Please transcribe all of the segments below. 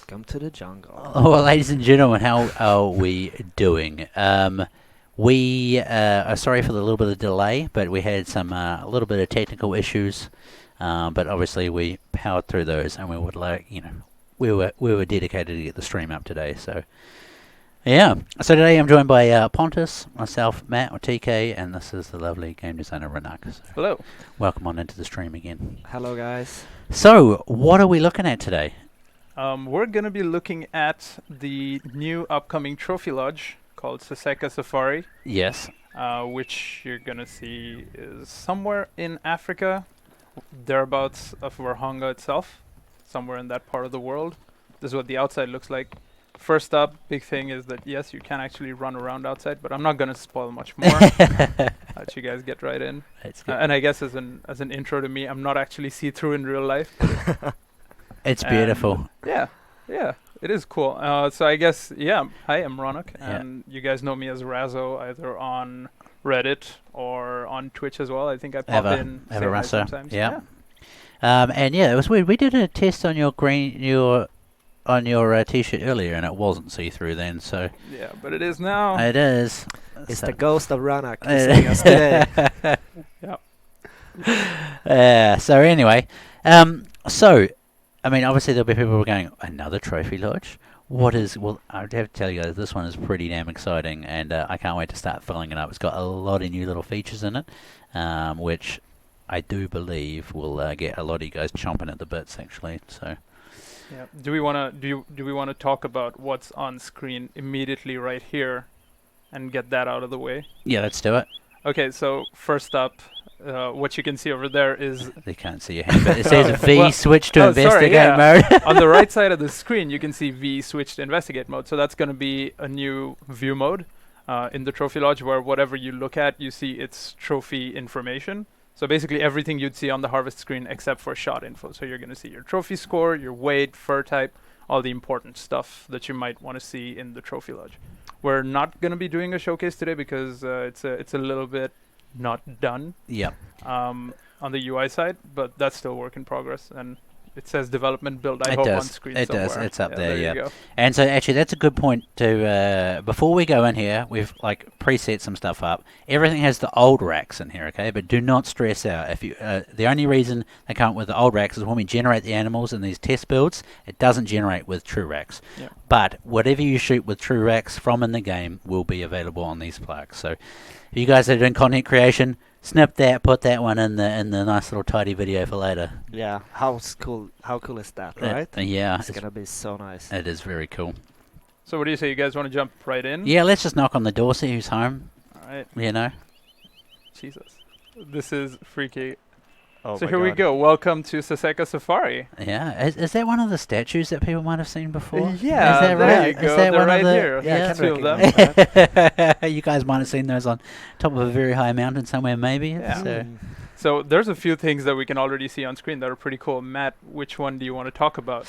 Welcome to the jungle. Oh, well, ladies and gentlemen, how are we doing? We are sorry for the little bit of delay, but we had some a little bit of technical issues. But obviously we powered through those, and we would we were dedicated to get the stream up today. So yeah. So today I'm joined by Pontus, myself, Matt, or TK, and this is the lovely game designer Renak. So Hello. welcome on into the stream again. Hello, guys. So what are we looking at today? We're going to be looking at the new upcoming trophy lodge called Saseka Safari, Yes. which you're going to see is somewhere in Africa, thereabouts of Virhonga itself, somewhere in that part of the world. This is what the outside looks like. First up, big thing is that, yes, you can actually run around outside, but I'm not going to spoil much more. Let you guys get right in. It's good. And I guess as an intro to me, I'm not actually see-through in real life. It's beautiful. Yeah, it is cool. So I guess, hi, I'm Ronak, and you guys know me as Razzo, either on Reddit or on Twitch as well. I think I pop in say hi sometimes. Yeah. And yeah, it was weird. We did a test on your t-shirt earlier, and it wasn't see-through then. So Yeah, but it is now. it is. It's So- the ghost of Ranak visiting us today. Yeah. So anyway, so I mean, obviously there'll be people who are going, another trophy lodge. What is? Well, I have to tell you guys, this one is pretty damn exciting, and I can't wait to start filling it up. It's got a lot of new little features in it, which I do believe will get a lot of you guys chomping at the bits, actually. So Yeah. Do we want to talk about what's on screen immediately right here, and get that out of the way? yeah, let's do it. Okay. So first up, what you can see over there is They can't see your hand, but it says V Well, switch to oh, sorry, investigate mode. on the right side of the screen, you can see V switch to investigate mode. So that's going to be a new view mode in the trophy lodge, where whatever you look at, you see its trophy information. So basically everything you'd see on the harvest screen except for shot info. So you're going to see your trophy score, your weight, fur type, all the important stuff that you might want to see in the trophy lodge. We're not going to be doing a showcase today because it's a little bit not done Yep. on the UI side, but that's still work in progress, and it says development build, I It hope, does. on screen It does. somewhere. It's up there, you yeah. go. And so actually that's a good point to, before we go in here, we've like preset some stuff up. Everything has the old racks in here, okay? But do not stress out. If you, the only reason they come up with the old racks is when we generate the animals in these test builds, it doesn't generate with true racks. Yeah. But whatever you shoot with true racks from in the game will be available on these plaques. So if you guys are doing content creation, snip that, put that one in the nice little tidy video for later. Yeah, how cool is that, right? Yeah, It's gonna be so nice. it is very cool. So what do you say? You guys want to jump right in? Yeah, let's just knock on the door, see who's home. All right. You know. Jesus, this is freaky. Oh So my here we God. go. Welcome to Saseka Safari. Yeah, is that one of the statues that people might have seen before? Yeah, is that there right? you Is go. that They're one right of the, here. Yeah, I Yeah, can two of them. recognize that. You guys might have seen those on top of a very high mountain somewhere, maybe. Yeah. So, Mm. So there's a few things that we can already see on screen that are pretty cool. Matt, which one do you want to talk about?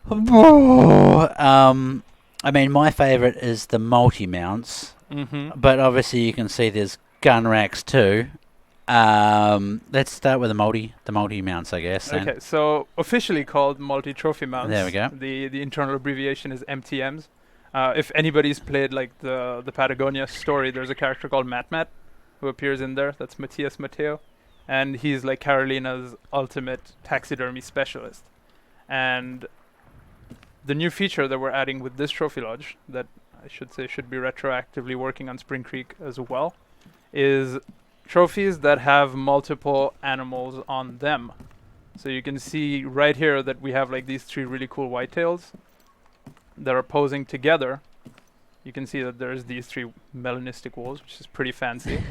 I mean, my favorite is the multi mounts, Mm-hmm. but obviously you can see there's gun racks too. Let's start with the multi mounts, I guess. then. Okay, so officially called multi-trophy mounts. There we go. The internal abbreviation is MTMs. If anybody's played like the Patagonia story, there's a character called Matt who appears in there. That's Matthias Matteo, and he's like Carolina's ultimate taxidermy specialist. And the new feature that we're adding with this trophy lodge, that I should say should be retroactively working on Spring Creek as well, is trophies that have multiple animals on them. So you can see right here that we have like these three really cool whitetails that are posing together. You can see that there's these three melanistic wolves, which is pretty fancy.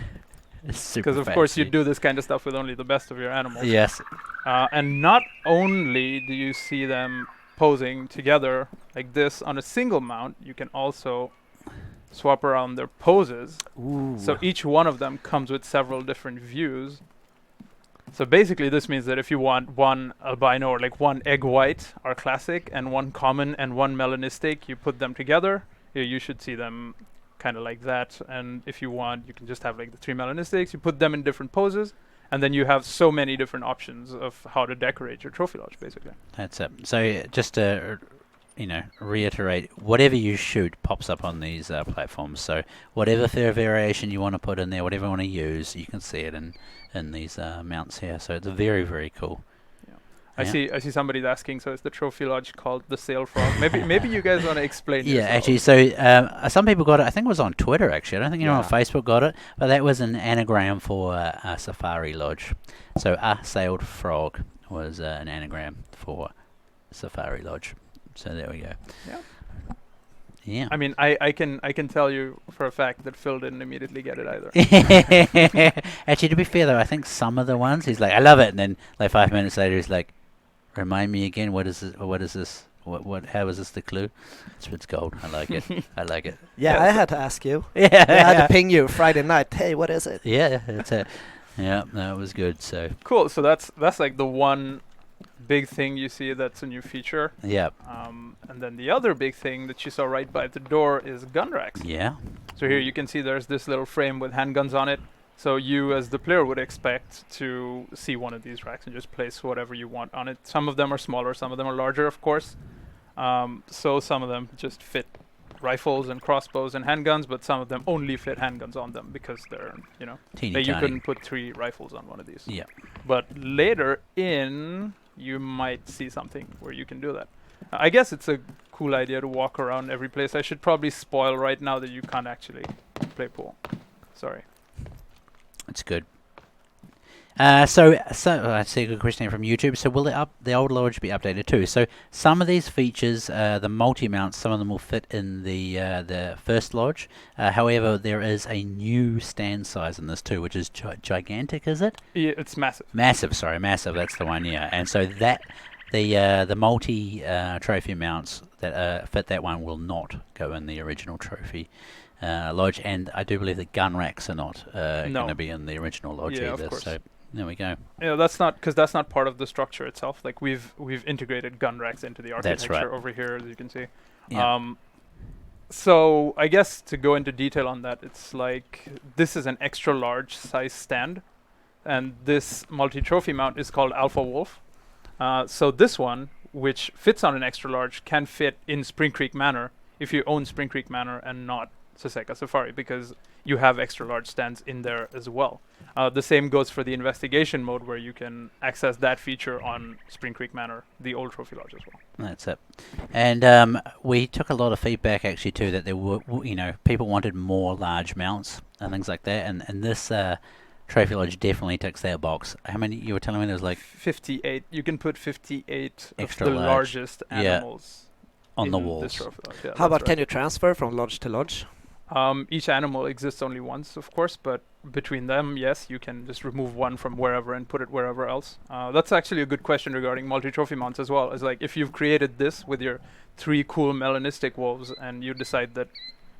It's super Because of course you fancy. do this kind of stuff with only the best of your animals. Yes. And not only do you see them posing together like this on a single mount, you can also swap around their poses. Ooh. So each one of them comes with several different views. So basically this means that if you want one albino or like one egg white are classic and one common and one melanistic, you put them together. You should see them kind of like that. And if you want, you can just have like the three melanistics, you put them in different poses, and then you have so many different options of how to decorate your trophy lodge basically. That's it. So just to reiterate, whatever you shoot pops up on these platforms. So whatever variation you want to put in there, whatever you want to use, you can see it in these mounts here. So it's very, very cool. I see somebody's asking, so is the trophy lodge called the Sail Frog? Maybe you guys want to explain Yeah, yourselves. actually, so some people got it. I think it was on Twitter, actually. I don't think anyone on Yeah. Facebook got it, but that was an anagram for a Safari Lodge. So a sailed frog was an anagram for Safari Lodge. So there we go. Yeah. Yeah. I mean, I can tell you for a fact that Phil didn't immediately get it either. Actually, to be fair though, I think some of the ones he's like, I love it, and then like 5 minutes later he's like, remind me again, what is this? What is this? What? How is this the clue? It's gold. I like it. I like it. Yeah, Yeah, I so- had to ask you. Yeah. I had to ping you Friday night. Hey, what is it? Yeah, that's it. Yeah, no, it was good. So Cool. So that's like the one big thing you see that's a new feature. yeah, And then the other big thing that you saw right by the door is gun racks. yeah, So here you can see there's this little frame with handguns on it. So you as the player would expect to see one of these racks and just place whatever you want on it. Some of them are smaller, some of them are larger, of course. So some of them just fit rifles and crossbows and handguns, but some of them only fit handguns on them because they're, teeny you tiny. couldn't put 3 rifles on one of these. Yeah, But later in, you might see something where you can do that. I guess it's a cool idea to walk around every place. I should probably spoil right now that you can't actually play pool. Sorry. it's good. So I see a good question here from YouTube. So will the old lodge be updated too? So some of these features, the multi-mounts, some of them will fit in the first lodge. However, there is a new stand size in this too, which is gigantic. Is it? Yeah, it's massive. Massive? Sorry, massive. That's the one. Yeah. And so that the multi trophy mounts that fit that one will not go in the original trophy lodge, and I do believe the gun racks are not No. going to be in the original lodge Yeah, of either. course. So there we go. That's not because that's not part of the structure itself. Like we've integrated gun racks into the That's architecture right. over here, as you can see. Yeah. So I guess to go into detail on that, it's like this is an extra large size stand, and this multi-trophy mount is called Alpha Wolf. So this one, which fits on an extra large, can fit in Spring Creek Manor if you own Spring Creek Manor and not Saseka Safari, because you have extra large stands in there as well. The same goes for the investigation mode, where you can access that feature on Spring Creek Manor, the old trophy lodge as well. That's it. And we took a lot of feedback actually too that there were, people wanted more large mounts and things like that. And this trophy lodge definitely ticks that box. How many you were telling me? There's like 58. You can put 58 Extra of the large. largest Yeah. animals on the in this walls. trophy lodge. Yeah, How about that's can you transfer from lodge to lodge? Each animal exists only once, of course, but between them, yes, you can just remove one from wherever and put it wherever else. That's actually a good question regarding multi-trophy mounts as well. It's like if you've created this with your 3 cool melanistic wolves and you decide that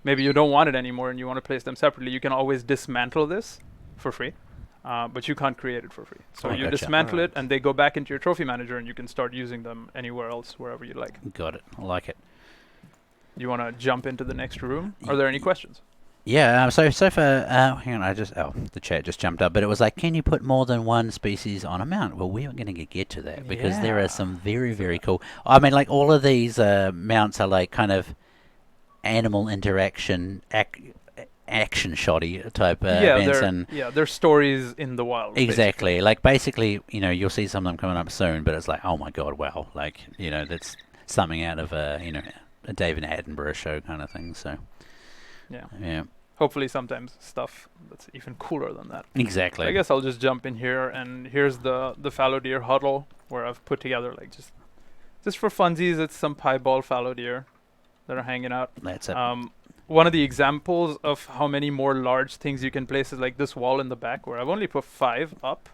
maybe you don't want it anymore and you want to place them separately, you can always dismantle this for free, but you can't create it for free. So Oh, you gotcha. dismantle Alright. it and they go back into your trophy manager and you can start using them anywhere else, wherever you like. Got it. I like it. You want to jump into the next room? Are there any questions? Yeah, so far, hang on, the chat just jumped up, but it was like, can you put more than one species on a mount? Well, we are going to get to that, because there Yeah. are some very, very cool, I mean, like, all of these mounts are like kind of animal interaction, action shotty type events, and they're stories in the wild. exactly, like, basically, you'll see some of them coming up soon, but it's like, oh my god, wow, like, that's something out of a David Attenborough show kind of thing, so, yeah. Hopefully sometimes stuff that's even cooler than that. Exactly. I guess I'll just jump in here, and here's the fallow deer huddle, where I've put together like just for funsies. It's some piebald fallow deer that are hanging out. That's it. One of the examples of how many more large things you can place is like this wall in the back, where I've only put 5 up,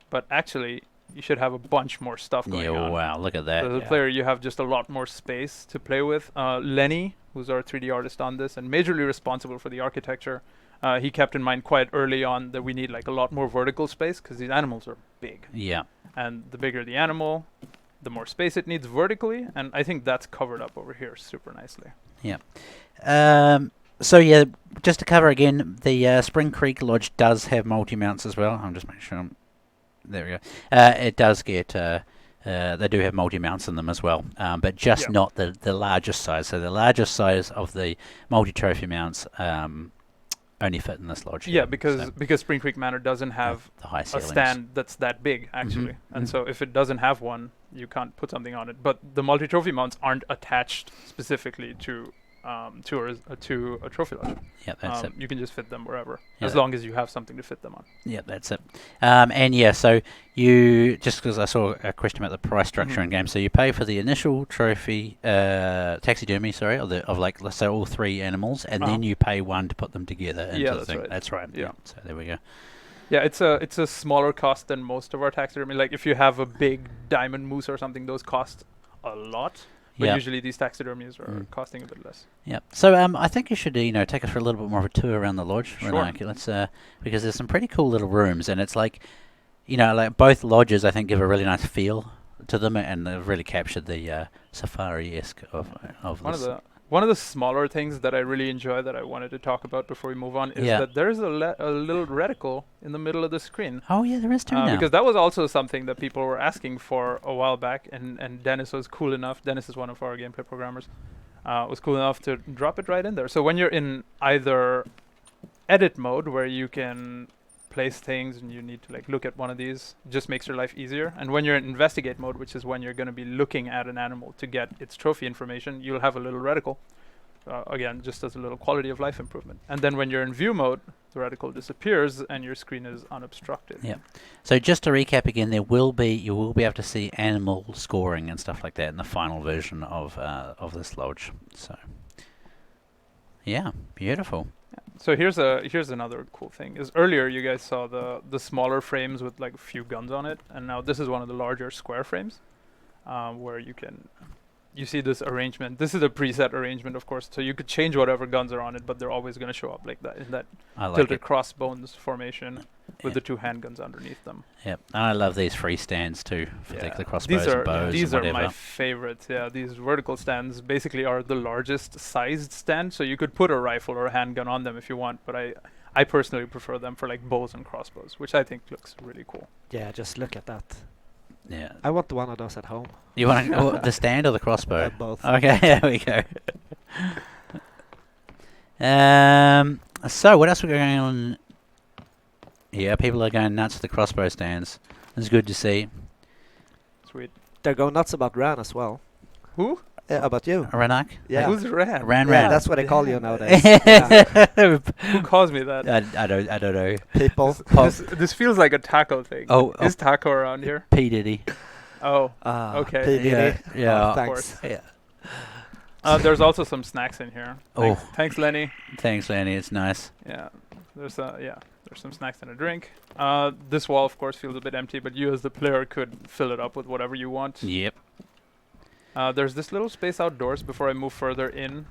but actually you should have a bunch more stuff going Yeah, on. wow, look at that. So as a player, you have just a lot more space to play with. Lenny, who's our 3D artist on this and majorly responsible for the architecture, he kept in mind quite early on that we need like a lot more vertical space, because these animals are big. Yeah. And the bigger the animal, the more space it needs vertically, and I think that's covered up over here super nicely. So yeah, just to cover again, the Spring Creek Lodge does have multi-mounts as well. I'm just making sure there we go. It does get They do have multi-mounts in them as well, but just not the largest size. So the largest size of the multi-trophy mounts only fit in this lodge. Yeah, because Spring Creek Manor doesn't have the high a ceilings. stand that's that big, actually. And so if it doesn't have one, you can't put something on it. But the multi-trophy mounts aren't attached specifically to a trophy lodge. Yeah, that's it. You can just fit them wherever, Yeah, as long as you have something to fit them on. Yeah, that's it. And yeah, so you, just because I saw a question about the price structure in game, so you pay for the initial trophy taxidermy, of like, let's say all 3 animals, and then you pay 1 to put them together into the thing. Right. That's right. Yeah. So there we go. Yeah, it's a smaller cost than most of our taxidermy. Like if you have a big diamond moose or something, those cost a lot. But usually these taxidermies are costing a bit less. Yep. So I think you should take us for a little bit more of a tour around the lodge. Sure. Renaki. Let's because there's some pretty cool little rooms, and it's like, like both lodges I think give a really nice feel to them, and they've really captured the safari-esque of this. One of the smaller things that I really enjoy that I wanted to talk about before we move on is that there's a little reticle in the middle of the screen. Oh yeah, there is too now. Because that was also something that people were asking for a while back, and Dennis was cool enough. Dennis is one of our gameplay programmers. Was cool enough to drop it right in there. So when you're in either edit mode, where you can place things and you need to like look at one of these, just makes your life easier. And when you're in investigate mode, which is when you're going to be looking at an animal to get its trophy information, you'll have a little reticle. Again, just as a little quality of life improvement. And then when you're in view mode, the reticle disappears and your screen is unobstructed. Yeah. So just to recap again, you will be able to see animal scoring and stuff like that in the final version of this lodge. So yeah, beautiful. So here's another cool thing. Is earlier you guys saw the smaller frames with like a few guns on it, and now this is one of the larger square frames, where you see this arrangement. This is a preset arrangement, of course, so you could change whatever guns are on it, but they're always going to show up like that in that tilted crossbones formation with the 2 handguns underneath them. Yep, and I love these free stands too for the crossbows and bows. These and are whatever. my favorites. Yeah, these vertical stands basically are the largest sized stand, so you could put a rifle or a handgun on them if you want, but I personally prefer them for like bows and crossbows, which I think looks really cool. Yeah, just look at that. Yeah. I want one of those at home. You want the stand or the crossbow? Both. Okay, there we go. So what else we got going on? Yeah, people are going nuts with the crossbow stands. It's good to see. Sweet. They're going nuts about Ran as well. Who? Yeah, about you. Ranak? Yeah. Who's Ran? Ran. Yeah, that's what I call you nowadays. Yeah. Who calls me that? I don't know. People. This feels like a taco thing. Is taco around here? P. Diddy. Oh, okay. P. Diddy. Yeah. Oh, thanks. Of course. Yeah. There's also some snacks in here. Thanks, Lenny. Thanks, Lenny. It's nice. Yeah. There's some snacks and a drink. This wall, of course, feels a bit empty, but you as the player could fill it up with whatever you want. Yep. There's this little space outdoors before I move further in.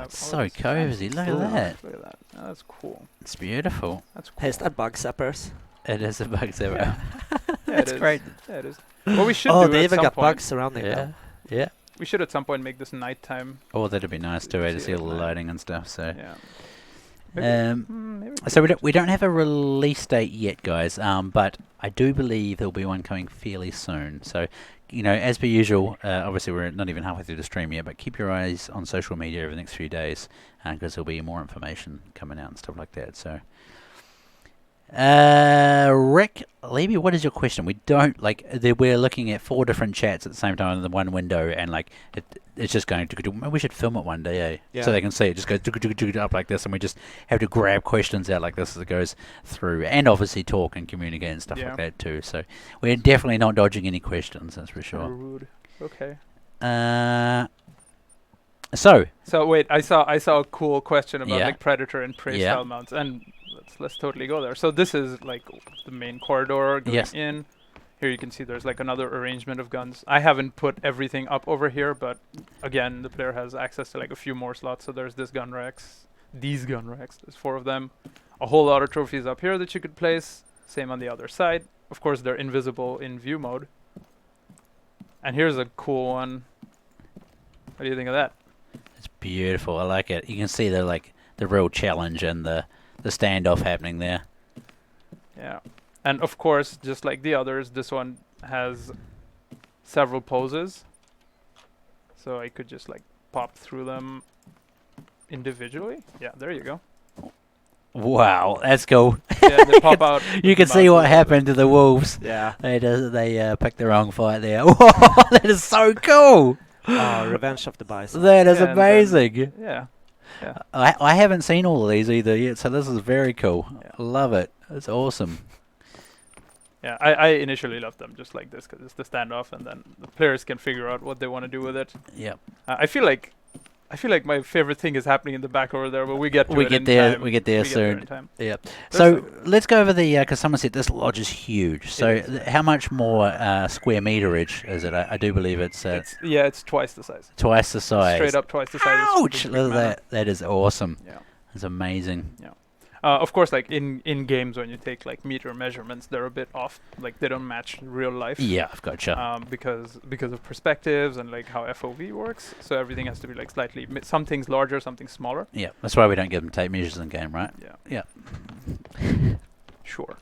It's so cozy. Look at that. Look at that. Oh, that's cool. It's beautiful. That's cool. Hey, is that bug zappers? It is a bug zero. Yeah, That's great. Yeah, it is. What we should do they at even some got point, bugs surrounding them. Yeah. we should at some point make this nighttime. Oh, that'd be nice too, to see all the night. lighting and stuff. So. Yeah. So we don't have a release date yet, guys. But I do believe there'll be one coming fairly soon. So, as per usual, obviously we're not even halfway through the stream yet, but keep your eyes on social media over the next few days, because there'll be more information coming out and stuff like that. So, Rick Levy, what is your question? We don't we're looking at 4 different chats at the same time in the one window, and it's just going to. We should film it one day, eh? Yeah. So they can see it just goes up like this, and we just have to grab questions out like this as it goes through, and obviously talk and communicate and stuff like that too. So we're definitely not dodging any questions, that's for sure. Rude. Okay. So wait, I saw a cool question about predator and prey Yeah. style mounts, and let's totally go there. So this is the main corridor going in. Here you can see there's another arrangement of guns. I haven't put everything up over here, but again, the player has access to a few more slots. So there's these gun racks, there's 4 of them. A whole lot of trophies up here that you could place. Same on the other side. Of course, they're invisible in view mode. And here's a cool one. What do you think of that? it's beautiful. I like it. You can see the real challenge and the standoff happening there. Yeah. And of course, just like the others, this one has several poses, so I could just like pop through them individually. Yeah, there you go. Wow, that's cool. Yeah, they pop out. You can see what happened to the wolves. Yeah. They picked the wrong fight there. Whoa, that is so cool. Oh, Revenge of the Bison. That is Yeah, and amazing. Yeah. I haven't seen all of these either yet, so this is very cool. Yeah. Love it. It's awesome. Yeah, I initially loved them just like this because it's the standoff, and then the players can figure out what they want to do with it. Yep. I feel like my favorite thing is happening in the back over there, but we get to We it get in there. time. We get there We get there soon. in time. Yep. There's So let's go over the because someone said this lodge is huge. So It is. how much more square meterage is it? I do believe it's It's twice the size. twice the size. Straight up twice the size. It's Ouch! super big Look at manor. that. That is awesome. Yeah. It's amazing. Of course, like in games when you take like meter measurements, they're a bit off. Like they don't match real life. Yeah, I've gotcha. Because of perspectives and like how FOV works. So everything has to be like slightly. Some things larger, something smaller. Yeah, that's why we don't give them tape measures in game, right? Yeah. Yeah. Sure.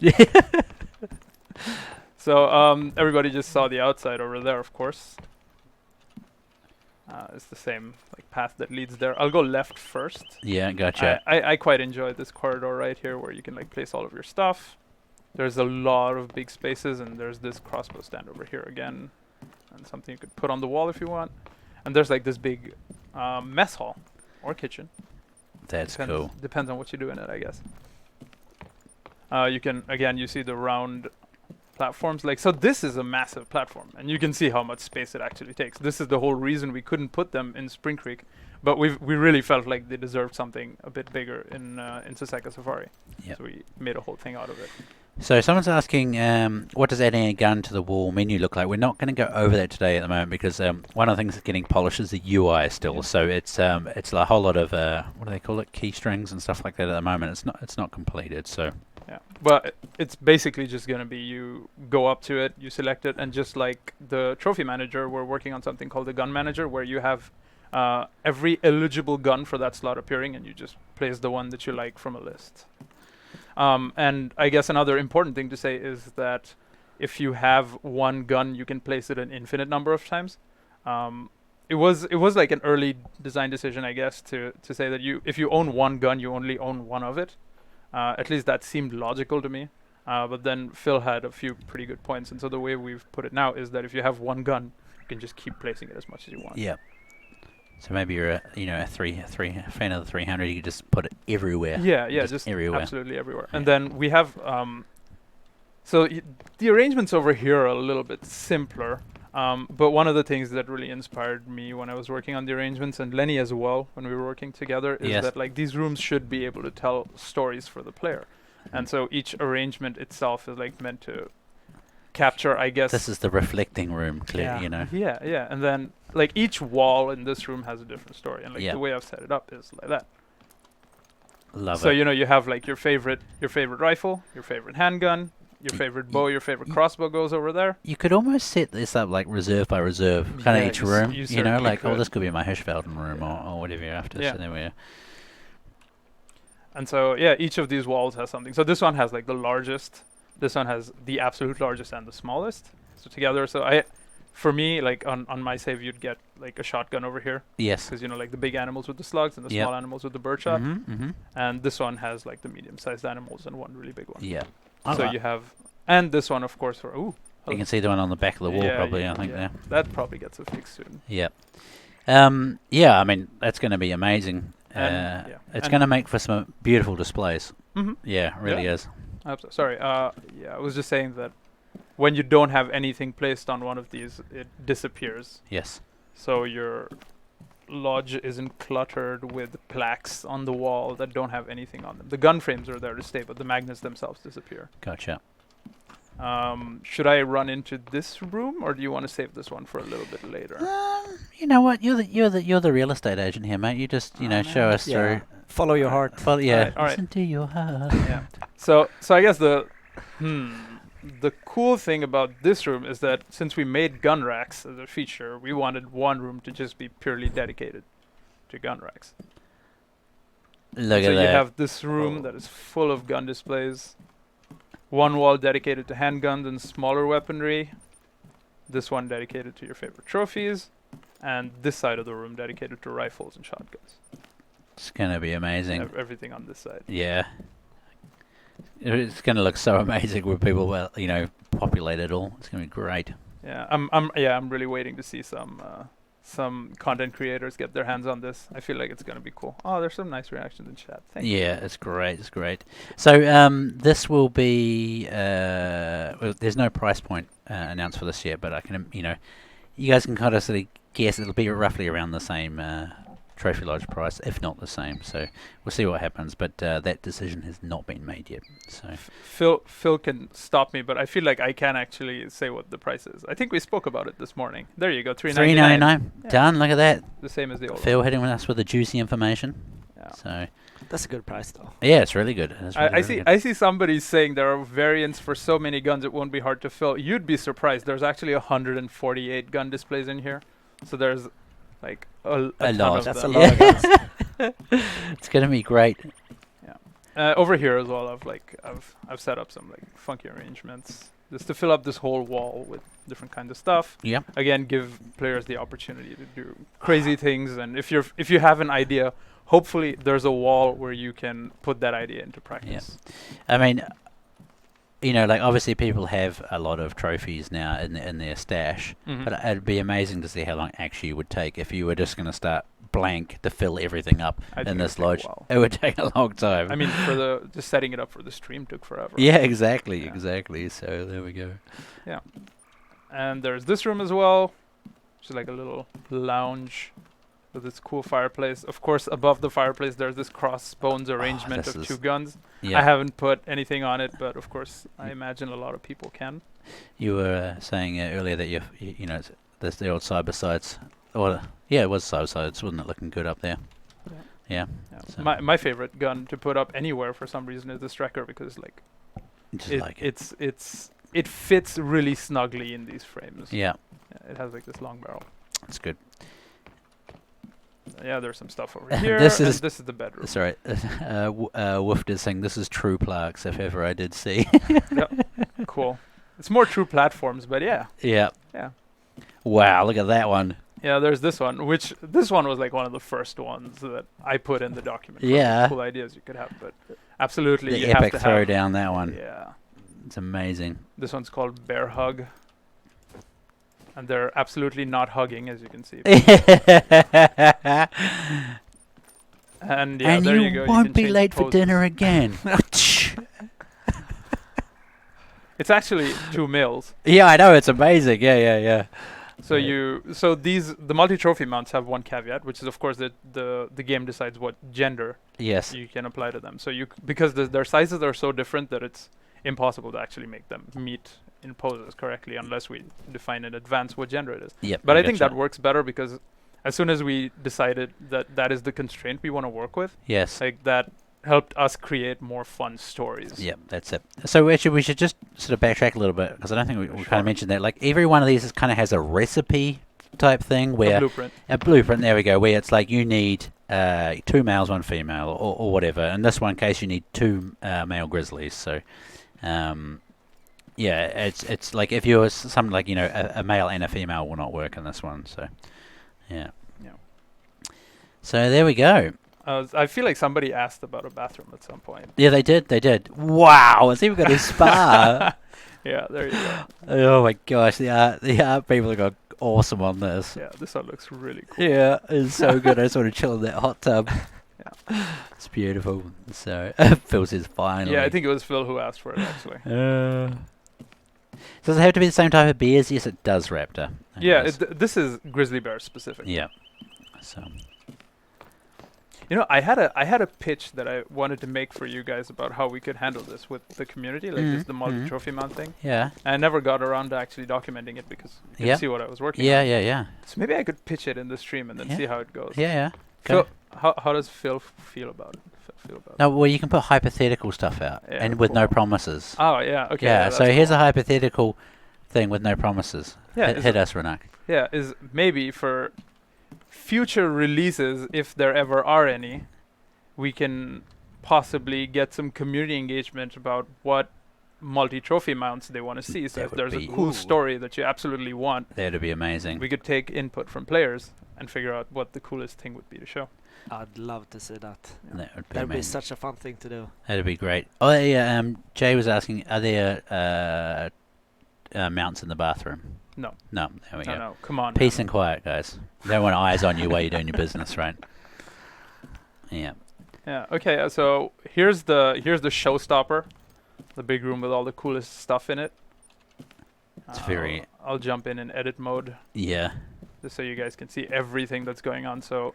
So everybody just saw the outside over there, of course. It's the same like path that leads there. I'll go left first. Yeah, gotcha. I quite enjoy this corridor right here where you can like place all of your stuff. There's a lot of big spaces, and there's this crossbow stand over here again, and something you could put on the wall if you want. And there's like this big mess hall or kitchen. That's cool. Depends on what you do in it, I guess. You can you see the round platforms. Like, so this is a massive platform, and you can see how much space it actually takes. This is the whole reason we couldn't put them in Spring Creek, but we really felt like they deserved something a bit bigger in Saseka Safari. Yep. So we made a whole thing out of it. So someone's asking, what does adding a gun to the wall menu look like? We're not going to go over that today at the moment because one of the things that's getting polished is the UI still. Yeah. So it's a whole lot of what do they call it, keystrings and stuff like that at the moment. It's not completed. So Yeah, but it's basically just going to be you go up to it, you select it, and just like the trophy manager, we're working on something called the gun manager, where you have every eligible gun for that slot appearing, and you just place the one that you like from a list. And I guess another important thing to say is that if you have one gun, you can place it an infinite number of times. It was like an early design decision, I guess, to say that if you own one gun, you only own one of it. At least that seemed logical to me. But then Phil had a few pretty good points, and so the way we've put it now is that if you have one gun, you can just keep placing it as much as you want. yeah. So maybe you're a fan of the 300. You could just put it everywhere. Yeah, just everywhere. absolutely everywhere. Yeah. And then we have the arrangements over here are a little bit simpler. But one of the things that really inspired me when I was working on the arrangements, and Lenny as well, when we were working together, is Yes. that like these rooms should be able to tell stories for the player. And so each arrangement itself is like meant to capture, I guess. This is the reflecting room, clear, you know. Yeah. And then like each wall in this room has a different story, and like Yeah. the way I've set it up is like that. Love So it. you have like your favorite rifle, your favorite handgun, your favorite bow, your favorite crossbow goes over there. You could almost set this up like reserve by reserve, kind of Yeah, each you s- room. you You know, certainly like could. this could be my Hirschfelden room Yeah. or whatever you're after. Yeah. So there we are. And so each of these walls has something. So this one has like the largest. This one has the absolute largest and the smallest. So together, for me, like on my save, you'd get like a shotgun over here, Yes. because like the big animals with the slugs and the Yep. small animals with the birdshot. Mm-hmm. And this one has like the medium-sized animals and one really big one. Yeah. So you have, and this one of course for You can see the one on the back of the wall, Yeah, probably. yeah, I think yeah. there. that probably gets a fix soon. Yeah. Yeah. I mean, that's going to be amazing. And, yeah. It's And- going to make for some beautiful displays. Mm-hmm. Yeah, it really is. Sorry. I was just saying that when you don't have anything placed on one of these, it disappears. Yes. So your lodge isn't cluttered with plaques on the wall that don't have anything on them. The gun frames are there to stay, but the magnets themselves disappear. Gotcha. Should I run into this room, or do you want to save this one for a little bit later? You know what? You're the real estate agent here, mate. You just show us Yeah. through. Follow your heart. Well, yeah. All right. Listen to your heart. Yeah. So I guess the cool thing about this room is that since we made gun racks as a feature, we wanted one room to just be purely dedicated to gun racks. Look So at you that. have this room that is full of gun displays. One wall dedicated to handguns and smaller weaponry. this one dedicated to your favorite trophies, and this side of the room dedicated to rifles and shotguns. It's gonna be amazing. Everything on this side. Yeah. It's gonna look so amazing when people, populate it all. It's gonna be great. Yeah, I'm really waiting to see some content creators get their hands on this. I feel like it's gonna be cool. Oh, there's some nice reactions in chat. Thank you. Yeah, it's great. It's great. So this will be. Well, there's no price point announced for this yet, but I can, you guys can kind of sort of guess it'll be roughly around the same Trophy Lodge price, if not the same. So we'll see what happens. But that decision has not been made yet. So Phil can stop me, but I feel like I can actually say what the price is. I think we spoke about it this morning. There you go, $3.99. $3.99. Done. Look at that. The same as the old Phil one. hitting us with the juicy information. Yeah. So That's a good price, though. yeah, it's really good. It's really, I see. good. I see somebody saying there are variants for so many guns it won't be hard to fill. You'd be surprised. There's actually 148 gun displays in here, so there's like a ton lot. of That's them. a lot of guns. It's gonna be great. Over here as well, I've set up some like funky arrangements just to fill up this whole wall with different kinds of stuff. Yeah. Again, give players the opportunity to do crazy things, and if you have an idea, hopefully there's a wall where you can put that idea into practice. I mean, like obviously people have a lot of trophies now in their stash, Mhm. but it'd be amazing to see how long actually it would take if you were just going to start blank to fill everything up I think in it this would take a lodge. while. It would take a long time. I mean, just setting it up for the stream took forever. yeah, exactly, Yeah. exactly. So there we go. And there's this room as well, which is like a little lounge with this cool fireplace. Of course, above the fireplace, there's this crossbones arrangement this of is- two guns. Yeah. I haven't put anything on it, but of course, I imagine a lot of people can. You were saying earlier that there's the old side by sides. Or yeah, it was side by sides, wasn't it? Looking good up there. Yeah. Yeah. So- My favorite gun to put up anywhere for some reason is the Striker, because like Just it, like it. it fits really snugly in these frames. Yeah, It has like this long barrel. it's good. Yeah, there's some stuff over here. This and is- this is the bedroom. Sorry, Wolf is saying this is true Clarks if ever I did see. Cool. It's more true platforms, but yeah. yeah. Yeah. Wow, look at that one. Yeah, there's this one, which this one was like one of the first ones that I put in the document. for Yeah. Cool ideas you could have, but absolutely The you have epic to have. throwdown, that one. Yeah. It's amazing. This one's called Bear Hug. And they're absolutely not hugging, as you can see. And yeah, and there you you go. won't you can be change late for poses. dinner again. It's actually 2 mils. Yeah, I know, it's amazing. Yeah. So Yeah. the multi-trophy mounts have one caveat, which is of course that the game decides what gender Yes. you can apply to them. So because their sizes are so different that it's impossible to actually make them meet in poses correctly unless we define in advance what gender it is. Yep. But I think gotcha. that works better because as soon as we decided that that is the constraint we want to work with, Yes. like that helped us create more fun stories. Yep, that's it. So actually, we should just sort of backtrack a little bit because I don't think we kind Sure. of mentioned that. Like every one of these kind of has a recipe type thing A where blueprint. a blueprint. There we go. Where it's like you need 2 males, 1 female, or whatever. In this one case, you need 2 male grizzlies. So, yeah, it's like if you're some like a male and a female will not work in this one. So, yeah. Yeah. So there we go. I feel like somebody asked about a bathroom at some point. Yeah, they did. Wow, it's even got a spa. Yeah, there you go. Oh my gosh, the art people have got awesome on this. Yeah, this one looks really cool. Yeah, it's so good. I just want to chill in that hot tub. Yeah. It's beautiful. So Phil says finally. Yeah, I think it was Phil who asked for it actually. Does it have to be the same type of beers? Yes, it does, Raptor. It Yeah, does. this is grizzly bear specific. Yeah. So You know, I had a pitch that I wanted to make for you guys about how we could handle this with the community, like just the multi-trophy mount thing. yeah. I never got around to actually documenting it because you can Yeah. see what I was working Yeah, on. yeah. So maybe I could pitch it in the stream and then Yeah. see how it goes. Yeah. Phil, how does Phil feel about it? No, well, you can put hypothetical stuff out Yeah, and with no cool. promises. Oh yeah, okay. yeah. So that's here's cool. a hypothetical thing with no promises. Yeah, Hit, is hit it- us, Ranak. Yeah, is maybe for future releases, if there ever are any, we can possibly get some community engagement about what multi-trophy mounts they want to see. So That if would there's a be- cool Ooh. story that you absolutely want, That'd be amazing. we could take input from players and figure out what the coolest thing would be to show. I'd love to see that. That would be That'd be amazing. such a fun thing to do. That'd be great. Oh, yeah, Jay was asking, are there mounts in the bathroom? No. No, there we go. No, come on. Peace now. and quiet, guys. Don't want eyes on you while you're doing your business, right? Yeah. Yeah. Okay. So here's the showstopper, the big room with all the coolest stuff in it. It's very- I'll jump in edit mode Yeah. just so you guys can see everything that's going on. So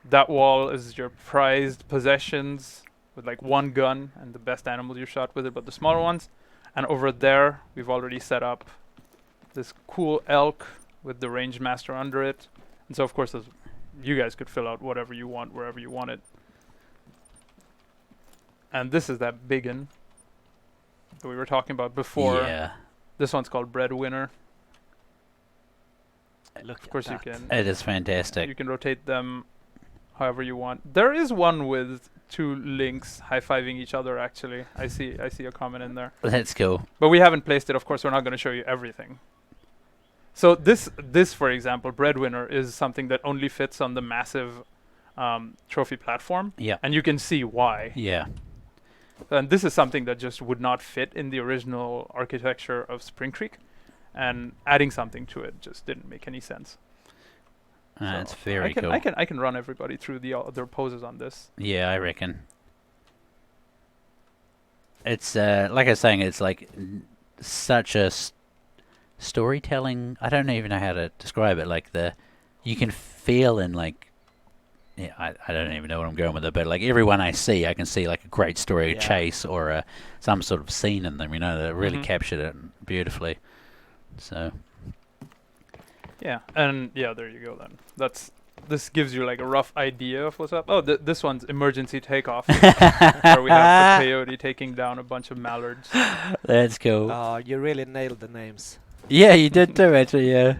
that wall is your prized possessions with like one gun and the best animals you shot with it, but the smaller ones. And over there, we've already set up this cool elk with the range master under it. And so of course, you guys could fill out whatever you want wherever you want it. And this is that big one that we were talking about before. Yeah. This one's called Breadwinner. Look Of course, at you that. can. It is fantastic. You can rotate them however you want. There is one with two links high-fiving each other. Actually, I see a comment in there. That's cool. But we haven't placed it. Of course, we're not going to show you everything. So this, for example, Breadwinner is something that only fits on the massive trophy platform, Yeah. and you can see why. Yeah. And this is something that just would not fit in the original architecture of Spring Creek, and adding something to it just didn't make any sense. That's So very cool. I can run everybody through the other poses on this. Yeah, I reckon. It's like I was saying, it's like such a storytelling. I don't even know how to describe it. Like you can feel in like, yeah, I don't even know what I'm going with it, but like everyone I see, I can see like a great story, a Yeah. chase, or some sort of scene in them. You know, that really Mhm. captured it beautifully. So Yeah, and yeah, there you go then. This gives you like a rough idea of what's up. Oh, this one's emergency takeoff, where we have the coyote taking down a bunch of mallards. that's cool. You really nailed the names. Yeah, you did too, actually. Yeah.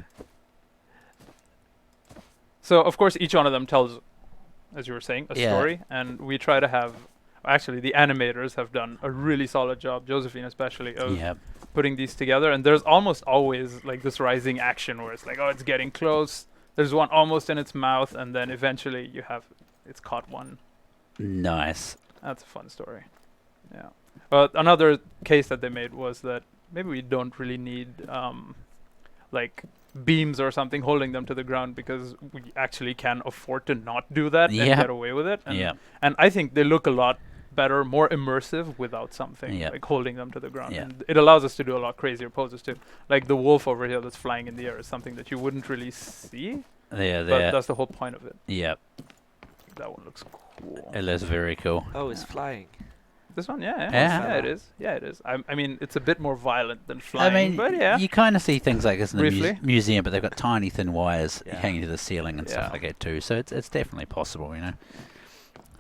So of course, each one of them tells, as you were saying, a Yeah. story, and we try to have. Actually, the animators have done a really solid job, Josephine especially, of Yeah. putting these together. And there's almost always like this rising action where it's like, oh, it's getting close. There's one almost in its mouth, and then eventually it's caught one. Nice. That's a fun story. Yeah. But another case that they made was that maybe we don't really need like beams or something holding them to the ground, because we actually can afford to not do that and Yeah. get away with it. And, Yeah. and I think they look a lot better, more immersive without something Yeah. like holding them to the ground. Yeah. And it allows us to do a lot crazier poses too. Like the wolf over here that's flying in the air is something that you wouldn't really see, Yeah. but There. that's the whole point of it. Yeah. That one looks cool. It is very cool. Oh, it's flying. This one, yeah, Yeah. it is. Yeah, it is. I mean, it's a bit more violent than I flying, mean, but yeah. you kind of see things like this in the Briefly. museum, but they've got tiny thin wires Yeah. hanging to the ceiling and Yeah. stuff like that too. So it's definitely possible, you know.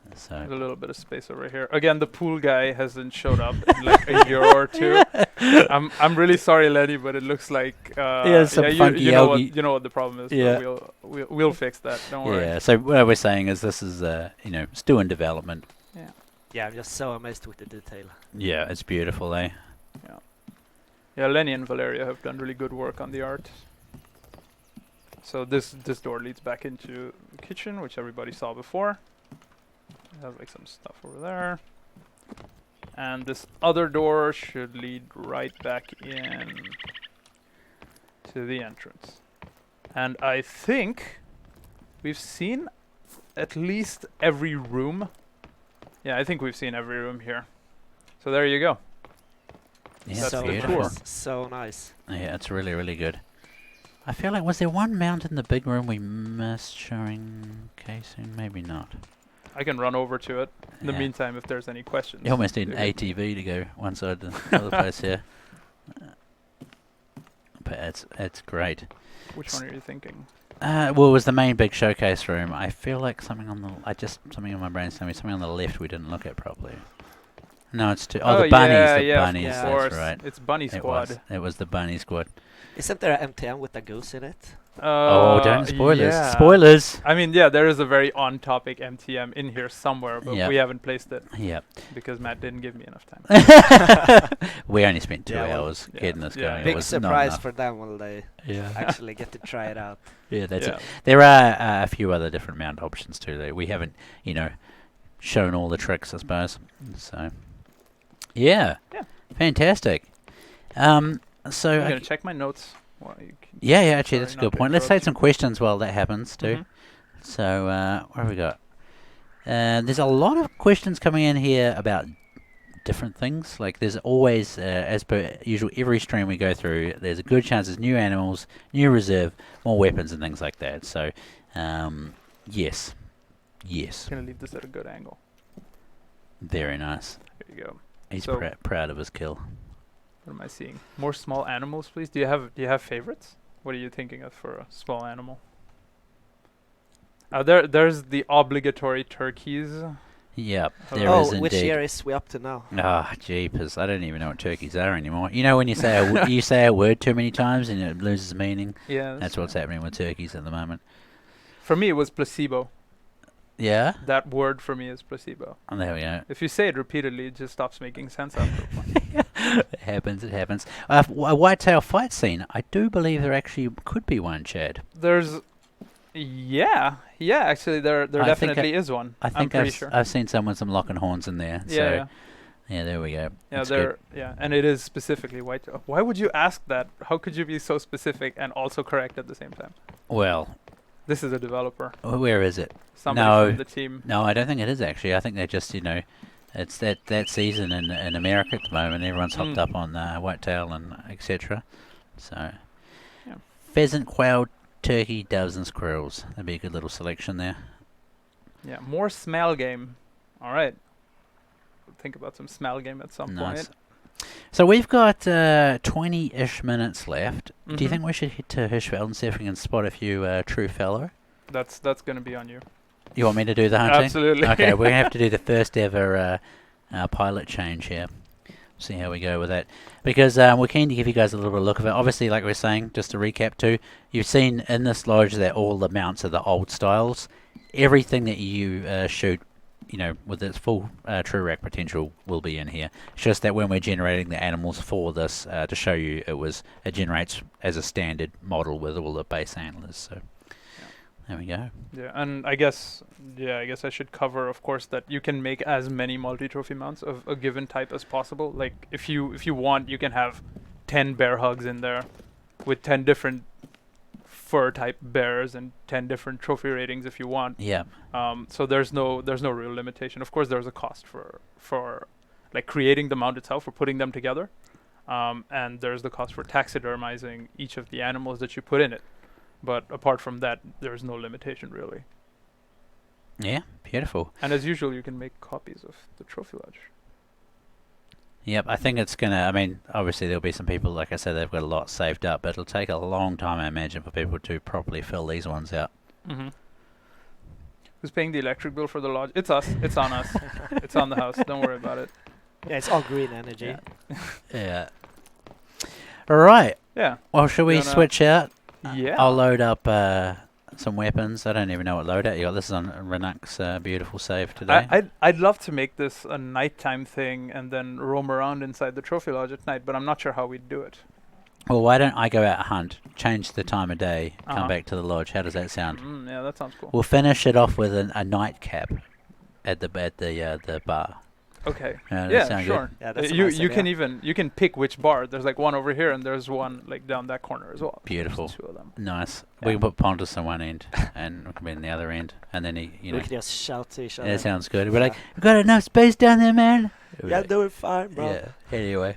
There's So a little bit of space over here. Again, the pool guy hasn't showed up in like a year or two. I'm really sorry, Lenny, but it looks like some you, funky you know what algae. you know what the problem is. Yeah. But we'll fix that. Don't worry. yeah. So what we're saying is this is still in development. Yeah, I'm just so amazed with the detail. Yeah, it's beautiful, eh? Yeah, Lenny and Valeria have done really good work on the art. So this door leads back into the kitchen, which everybody saw before. It has like some stuff over there. And this other door should lead right back in to the entrance. And I think we've seen at least every room. Yeah, I think we've seen every room here. So there you go. Yeah, That's it's so the beautiful. tour. nice. So nice. Yeah, it's really, really good. I feel like, was there one mount in the big room we missed showing casing? Maybe not. I can run over to it. In the Yeah. meantime, if there's any questions. You almost need an you- ATV to go one side to the other place here. But it's great. Which one are you thinking? Well, it was the main big showcase room. I feel like something on the... something in my brain's telling me something on the left we didn't look at properly. No, it's too... Oh, the bunnies, yeah, that's of course. right. It's Bunny Squad. It was the bunny squad. Isn't there an MTM with a goose in it? Oh, don't spoil us. yeah. Spoilers. I mean, yeah, there is a very on-topic MTM in here somewhere, but Yep. we haven't placed it Yep. because Matt didn't give me enough time. We only spent 2 Yeah, well, hours yeah, getting this yeah. going. It Big was not surprise enough. for them when they Yeah. actually get to try it out. Yeah, that's Yeah. it. There are a few other different mount options too. That we haven't, shown all the tricks, I suppose. So, yeah. Yeah. Fantastic. So, I'm gonna check my notes. While you can yeah, actually, sorry that's a not good to point. Let's interrupt take some questions while that happens too. Mhm. So, what have we got? There's a lot of questions coming in here about different things. Like, there's always, as per usual, every stream we go through, there's a good chance there's new animals, new reserve, more weapons, and things like that. So, yes. Yes. Gonna leave this at a good angle. Very nice. There you go. He's So- proud of his kill. What am I seeing? More small animals, please. Do you have favorites? What are you thinking of for a small animal? There's the obligatory turkeys. Yep, Oh, there oh, is which indeed. year is we up to now? Ah, jeepers! I don't even know what turkeys are anymore. You know when you say you say a word too many times and it loses meaning. Yeah, That's what's happening with turkeys at the moment. For me, it was placebo. Yeah. That word for me is placebo. Oh, there we go. If you say it repeatedly, it just stops making sense after a while. It happens. It happens. A whitetail fight scene. I do believe there actually could be one, Chad. There's, yeah. Actually, there I think definitely is one. I I'm think pretty sure. I've seen someone with some lock and horns in there. Yeah, So yeah, there we go. yeah. That's There, good. yeah, and it is specifically whitetail. Why would you ask that? How could you be so specific and also correct at the same time? Well, This is a developer. where is it? Somebody No. from the team. No, I don't think it is actually. I think they're just, it's that season in America at the moment. Everyone's hopped Mm. up on whitetail and etc. So, Yeah. pheasant, quail, turkey, doves, and squirrels. That'd be a good little selection there. Yeah, more smell game. All right. We'll think about some smell game at some Nice. point. So we've got 20-ish minutes left. Do you Mhm. think we should hit to Hirschfeld and see if we can spot a few true fallow? That's gonna be on you. You want me to do the hunting? Absolutely. Okay, we're going to have to do the first ever pilot change here. See how we go with that. Because we're keen to give you guys a little bit of a look of it. Obviously, like we were saying, just to recap too, you've seen in this lodge that all the mounts are the old styles. Everything that you shoot, with its full true rack potential will be in here. It's just that when we're generating the animals for this, to show you, it generates as a standard model with all the base antlers. So there we go. Yeah, and I guess I should cover, of course, that you can make as many multi-trophy mounts of a given type as possible. Like if you want, you can have 10 bear hugs in there with 10 different fur type bears and 10 different trophy ratings if you want. Yeah. So there's no real limitation. Of course, there's a cost for like creating the mount itself, for putting them together, and there's the cost for taxidermizing each of the animals that you put in it. But apart from that, there's no limitation really. Yeah, beautiful. And as usual, you can make copies of the trophy lodge. Yep, I think it's gonna. I mean, obviously there'll be some people, like I said, they've got a lot saved up, but it'll take a long time, I imagine, for people to properly fill these ones out. Mm-hmm. Who's paying the electric bill for the lodge? It's us. It's on us. It's on the house. Don't worry about it. Yeah, it's all green energy. Yeah. Yeah. All right. Yeah. Well, should we Gonna- switch out? Yeah. I'll load up some weapons. I don't even know what loadout you got. This is on Renak's beautiful save today. I'd love to make this a nighttime thing and then roam around inside the trophy lodge at night, but I'm not sure how we'd do it. Well, why don't I go out hunt, change the time of day, come Uh-huh. back to the lodge? How does that sound? Yeah, that sounds cool. We'll finish it off with a nightcap at the bar. Okay. That Yeah, sound sure. Yeah, that's a you nice you can idea. you can pick which bar. There's like one over here and there's one like down that corner as well. Beautiful. There's two of them. Good? Nice. Yeah. We can put Pontus on one end and we can be on the other end, and then We can just shout to each other. that sounds good. We're like, we got enough space down there, man. Yeah, doing fine, bro. Yeah. Anyway,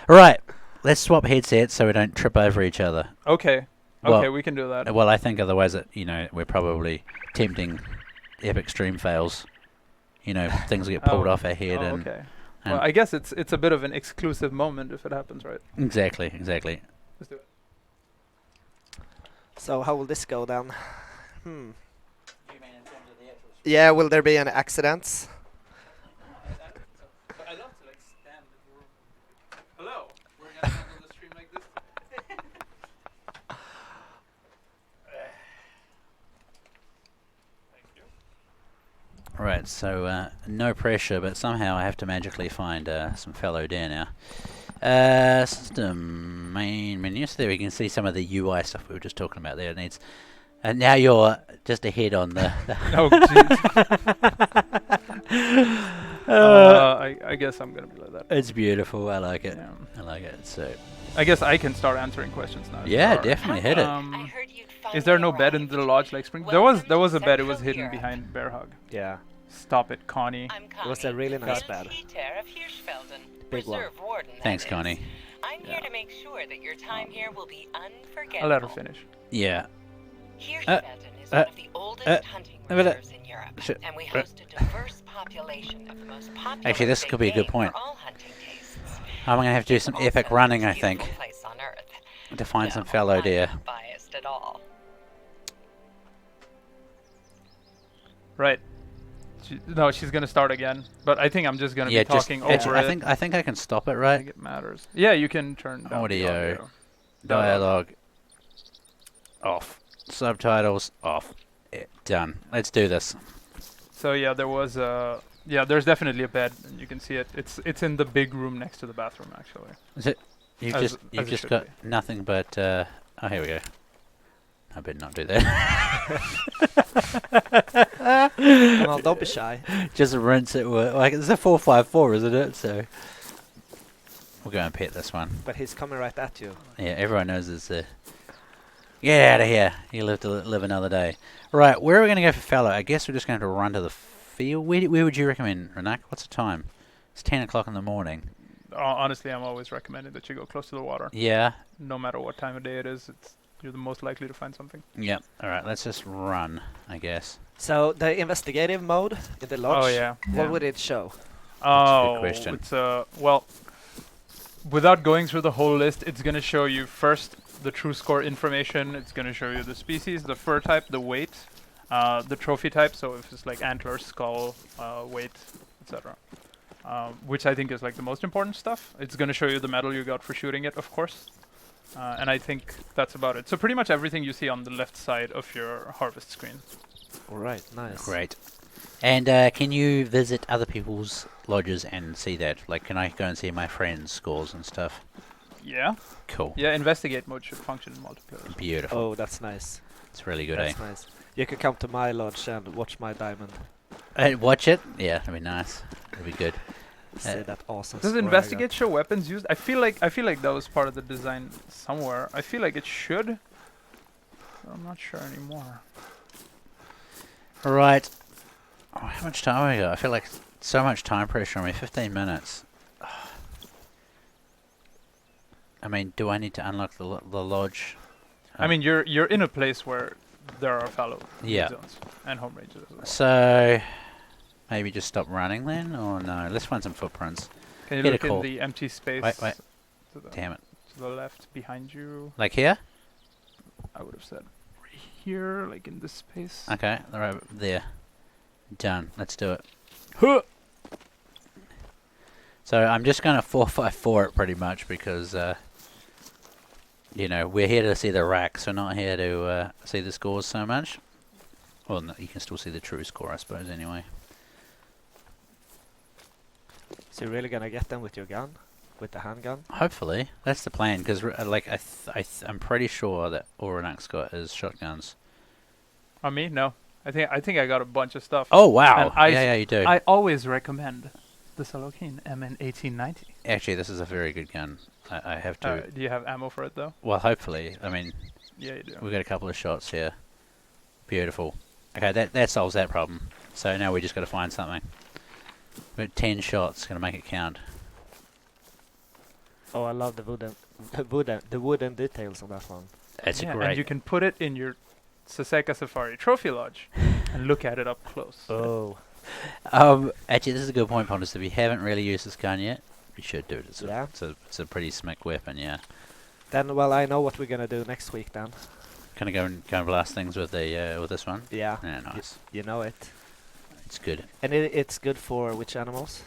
all right. Let's swap headsets so we don't trip over each other. Okay. Well- Okay, we can do that. Well, I think otherwise, we're probably tempting epic stream fails. Things get pulled Oh. off our head, Oh, and okay. Well, I guess it's a bit of an exclusive moment if it happens, right? exactly. Let's do it. So how will this go then? Yeah, will there be any accidents? I love to like stand in the room. Hello. We're gonna handle the stream like this. Right, so no pressure, but somehow I have to magically find some fallow deer now. System main menu. So there we can see some of the UI stuff we were just talking about there. It needs, and now you're just ahead on the. Oh, jeez. I guess I'm gonna be like that. It's beautiful. I like it. Yeah. I like it. So. I guess I can start answering questions now. Yeah, definitely hit it. Is there no bed in the lodge like Spring? There was a bed. It was hidden behind Bear Hug. Yeah. Stop it, Connie. It was a really nice bed. Big one. Thanks, Connie. I'm here to make sure that your time here will be unforgettable. I'll let her finish. Yeah. Hirschfelden is one of the oldest hunting reserves in Europe, and we host a diverse population of the most popular. Actually, this could be a good point. for all hunting tastes. I'm going to have to do some It's epic also running, the I most think, beautiful place on Earth. to find some No, fallow I'm deer. not biased at all. Right. No, she's gonna start again. But I think I'm just gonna Yeah, be talking over actually, it. I think I can stop it, I right? think it matters. Yeah, you can turn down the Audio. Dialogue off. Subtitles off. Yeah, done. Let's do this. So yeah, there was a there's definitely a bed, and you can see it. It's in the big room next to the bathroom, actually. Is it? You've As just it just should got be. nothing but. Oh, here we go. I better not do that. Well, don't be shy. Just rinse it. Like it's a 454, isn't it? So we'll go and pet this one. But he's coming right at you. Yeah, everyone knows it's a. Get out of here! You live to live another day. Right, where are we going to go for fallow? I guess we're just going to run to the field. Where would you recommend, Renak? What's the time? It's 10 o'clock in the morning. Honestly, I'm always recommending that you go close to the water. Yeah. No matter what time of day it is, you're the most likely to find something. Yep. All right, let's just run, I guess. So the investigative mode in the lodge. Oh yeah. What would it show? Oh, question. it's well, without going through the whole list, it's gonna show you first the true score information. It's gonna show you the species, the fur type, the weight, the trophy type. So if it's like antler, skull, weight, etc. Which I think is like the most important stuff. It's gonna show you the medal you got for shooting it, of course. And I think that's about it. So pretty much everything you see on the left side of your harvest screen. All right, nice. Great. And can you visit other people's lodges and see that? Like, can I go and see my friends' scores and stuff? Yeah. Cool. Yeah. Investigate mode should function in multiplayer. Beautiful. Oh, that's nice. It's really good, That's nice. You could come to my lodge and watch my diamond. Watch it? Yeah, that'd be nice. That'd be good. See that awesome. Does score I got. investigate show weapons used? I feel like that was part of the design somewhere. I feel like it should. I'm not sure anymore. Right. Oh, how much time have we got? I feel like so much time pressure on me. 15 minutes. I mean, do I need to unlock the lodge? I mean, you're in a place where there are fallow Yeah. zones and home ranges as well. So, maybe just stop running then? Or no? Let's find some footprints. Can you get a look in call. the empty space Wait. To, the, Damn it. to the left behind you? Like here? I would have said right here, like in this space. Okay, right there. Done. Let's do it. So I'm just going to 454 it pretty much because, you know, we're here to see the racks. We're not here to see the scores so much. Well, no, you can still see the true score, I suppose, anyway. So you're really gonna get them with your gun, with the handgun? Hopefully. That's the plan because, like, I'm pretty sure that all Renak's got is shotguns. On me? No. I think I got a bunch of stuff. Oh, wow. And Yeah, you do. I always recommend the Salokeen MN 1890. Actually, this is a very good gun. I have to... Do you have ammo for it though? well, hopefully. I mean... Yeah, you do. we've got a couple of shots here. Beautiful. Okay, that solves that problem. So now we just got to find something. We've got 10 shots. Gonna make it count. Oh, I love the wooden details on that one. That's Yeah, great. and you can put it in your Saseka Safari Trophy Lodge and look at it up close. Oh, Actually, this is a good point, Pontus. If you haven't really used this gun yet, you should do it. Yeah? It's a pretty smick weapon, yeah. then well, I know what we're gonna do next week then. Gonna go and blast things with the with this one. Yeah, Yeah, nice. you know it. It's good. And it's good for which animals?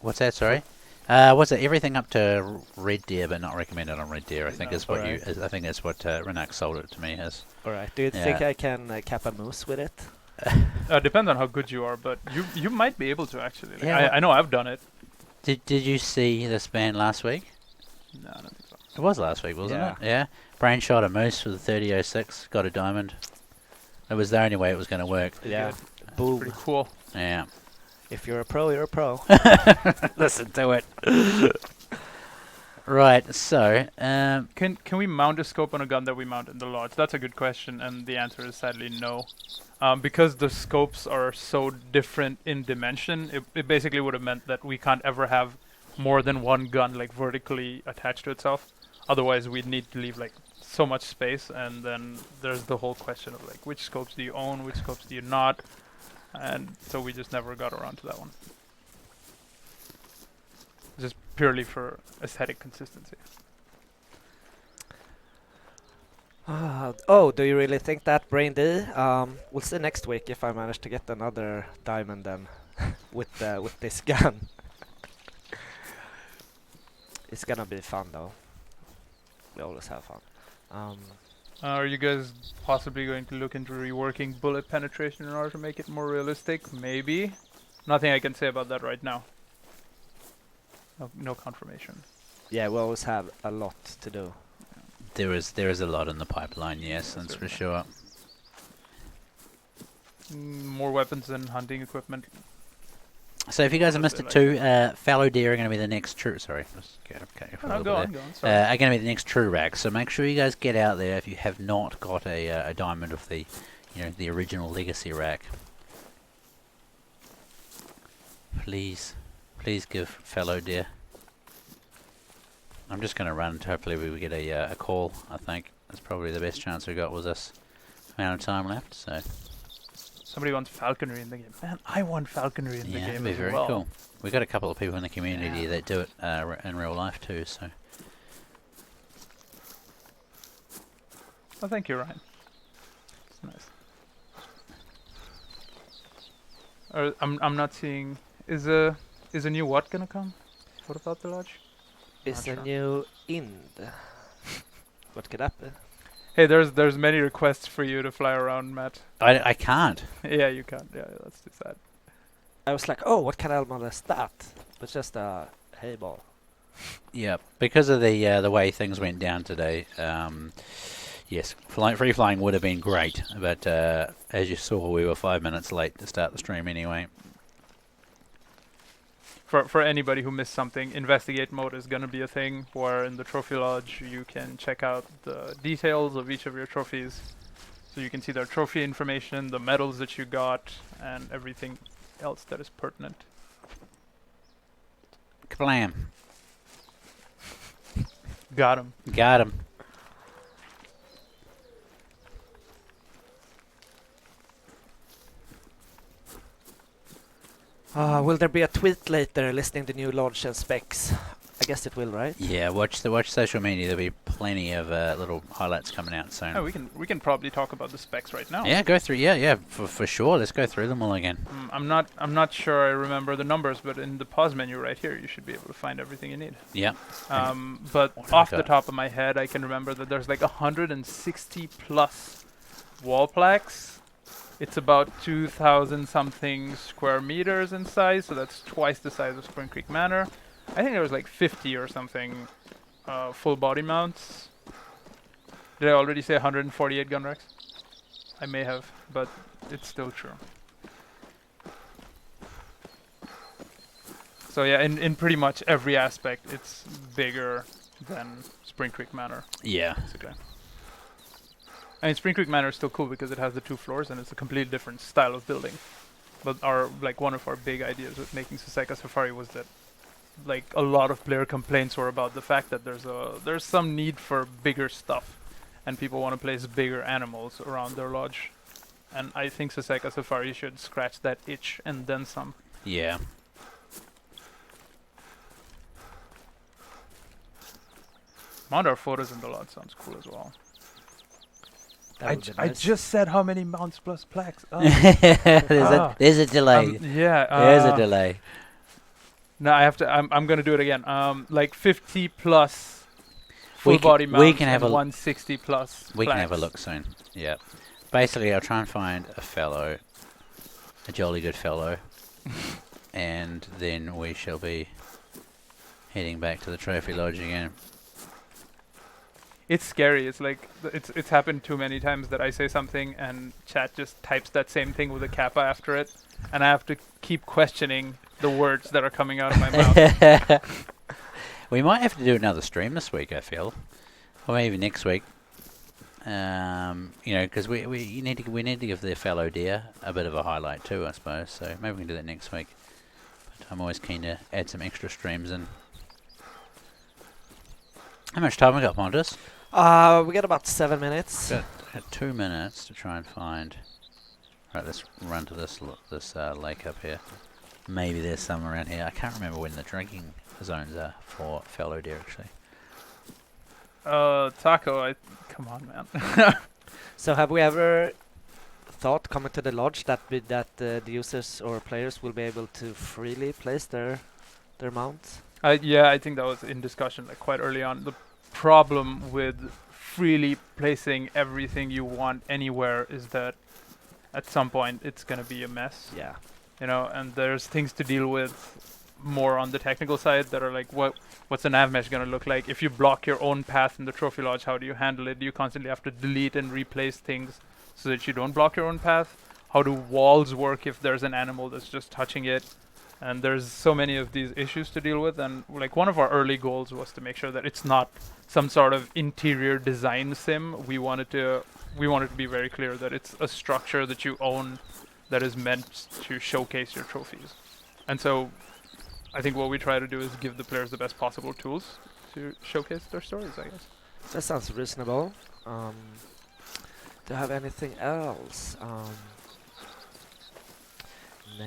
What's that? Sorry. What's it? Everything up to red deer, but not recommended on red deer. I think No. is what Alright. I think that's what Renak sold it to me as. All right. Do you think I can cap a moose with it? Depends on how good you are, but you might be able to actually. Like, Yeah, I know I've done it. Did you see this band last week? No, I don't think so. It was last week, wasn't Yeah. it? Yeah. Brain shot a moose with a 3006, got a diamond. It was the only way it was going to work. Yeah. That's Boom. pretty cool. Yeah. If you're a pro, you're a pro. Listen to it. Right, so, Can we mount a scope on a gun that we mount in the lodge? That's a good question, and the answer is sadly no. Because the scopes are so different in dimension, it basically would have meant that we can't ever have more than one gun like vertically attached to itself. Otherwise, we'd need to leave like so much space, and then there's the whole question of like which scopes do you own, which scopes do you not, and so we just never got around to that one. Just purely for aesthetic consistency. Oh, do you really think that, Brain D? We'll see next week if I manage to get another diamond then with this gun. It's gonna be fun though. We always have fun. Are you guys possibly going to look into reworking bullet penetration in order to make it more realistic? Maybe. Nothing I can say about that right now. No confirmation. Yeah, we always have a lot to do. there is a lot in the pipeline, yes, that's for sure. More weapons and hunting equipment. So if you guys have missed it too, fallow deer are going to be the next true. Sorry, Go on. Sorry. are going to be the next true rack. So make sure you guys get out there if you have not got a diamond of the, the original legacy rack. Please give fallow deer. I'm just going to run. Hopefully we get a call. I think that's probably the best chance we got with this amount of time left. So. Somebody wants falconry in the game. Man, I want falconry in the Yeah, game that'd be as very well. cool. We got a couple of people in the community that do it in real life too. So. Oh, thank you, Ryan. It's nice. I'm not seeing. Is a new what gonna come? What about the lodge? It's Not a sure. new Ind. What could that be? Hey, there's many requests for you to fly around, Matt. I can't. Yeah, you can't. Yeah, that's too sad. I was like, oh, what kind of animal is that? But just a hay ball. Yeah, because of the way things went down today. Yes, free flying would have been great, but as you saw, we were 5 minutes late to start the stream anyway. For anybody who missed something, investigate mode is gonna be a thing where in the trophy lodge you can check out the details of each of your trophies. So you can see their trophy information, the medals that you got, and everything else that is pertinent. Kablam! Got him. Got him. Will there be a tweet later listing the new lodge and specs? I guess it will, right? Yeah, watch social media. There'll be plenty of little highlights coming out soon. Oh, we can probably talk about the specs right now. Yeah, go through. Yeah, for sure. Let's go through them all again. I'm not sure I remember the numbers, but in the pause menu right here, you should be able to find everything you need. Yeah. But What have I off the got? top of my head, I can remember that there's like 160 plus wall plaques. It's about 2,000 something square meters in size, so that's twice the size of Spring Creek Manor. I think there was like 50 or something full body mounts. Did I already say 148 gun racks? I may have, but it's still true. So yeah, in pretty much every aspect, it's bigger than Spring Creek Manor, Yeah. basically. I mean, Spring Creek Manor is still cool because it has the 2 floors and it's a completely different style of building. But one of our big ideas with making Suseka Safari was that like a lot of player complaints were about the fact that there's some need for bigger stuff and people want to place bigger animals around their lodge. And I think Suseka Safari should scratch that itch and then some. Yeah. Mount our photos in the lodge sounds cool as well. That would be I nice. just said how many mounts plus plaques. Oh. There's a delay. There's a delay. No, I have to. I'm gonna do it again. Like 50 plus full We body can mounts have and a 160 plus. We can have a plaques. look soon. Yeah. Basically, I'll try and find a fellow a jolly good fellow. And then we shall be heading back to the trophy lodge again. It's scary. It's like it's happened too many times that I say something and chat just types that same thing with a kappa after it, and I have to keep questioning the words that are coming out of my mouth. We might have to do another stream this week, I feel, or maybe next week. Because we need to give the fallow deer a bit of a highlight too, I suppose. So maybe we can do that next week. But I'm always keen to add some extra streams in. How much time we got, Pontus? We got about 7 minutes. Got 2 minutes to try and find. Right, let's run to this lake up here. Maybe there's some around here. I can't remember when the drinking zones are for fallow deer, actually. Taco, come on, man. So have we ever thought coming to the lodge that the users or players will be able to freely place their mounts? Yeah, I think that was in discussion like quite early on. The problem with freely placing everything you want anywhere is that at some point it's gonna be a mess. Yeah. And there's things to deal with more on the technical side that are like, what's a nav mesh gonna look like? If you block your own path in the trophy lodge, how do you handle it? Do you constantly have to delete and replace things so that you don't block your own path? How do walls work if there's an animal that's just touching it? And there's so many of these issues to deal with, and like one of our early goals was to make sure that it's not some sort of interior design sim. We wanted to be very clear that it's a structure that you own that is meant to showcase your trophies. And so I think what we try to do is give the players the best possible tools to showcase their stories, I guess. That sounds reasonable. Do you have anything else?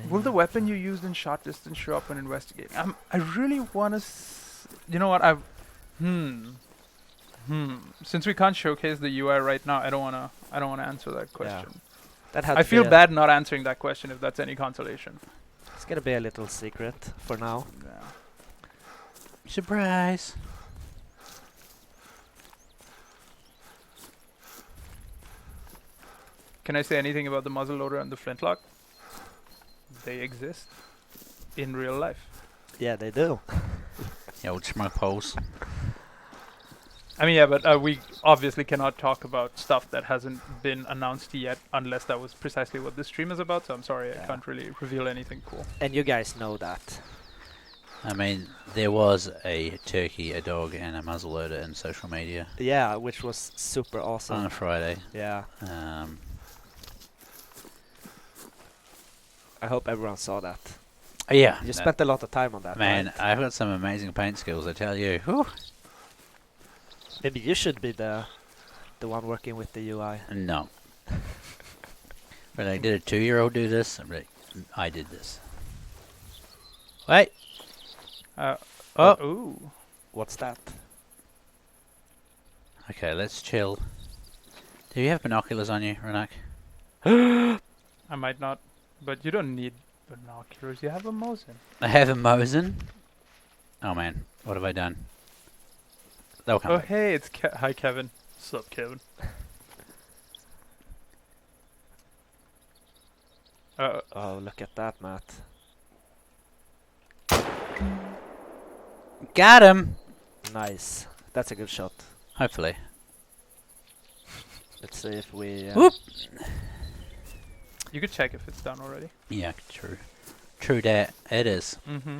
Will the weapon you used in shot distance show up when investigating? I really want to. You know what? Since we can't showcase the UI right now, I don't wanna answer that question. Yeah. I feel bad not answering that question if that's any consolation. It's gonna be a little secret for now. Yeah. Surprise! Can I say anything about the muzzleloader and the flintlock? They exist in real life. Yeah, they do. The old smoke holes. I mean, yeah, but we obviously cannot talk about stuff that hasn't been announced yet, unless that was precisely what this stream is about. So I'm sorry, I can't really reveal anything cool. And you guys know that. I mean, there was a turkey, a dog, and a muzzleloader in social media. Yeah, which was super awesome. On a Friday. Yeah. I hope everyone saw that. Yeah. You spent a lot of time on that. Man, right? I've got some amazing paint skills, I tell you. Whew. Maybe you should be the one working with the UI. No. But I did a 2-year-old do this. I did this. Wait. Ooh. What's that? Okay, let's chill. Do you have binoculars on you, Renak? I might not, but you don't need binoculars. You have a Mosin. I have a Mosin. Oh man, what have I done? They'll come back. Hey, it's hi Kevin. Sup, Kevin? Oh, look at that, Matt. Got him! Nice. That's a good shot. Hopefully. Let's see if we... Whoop! You could check if it's done already. Yeah, true. True that. It is. Mm-hmm.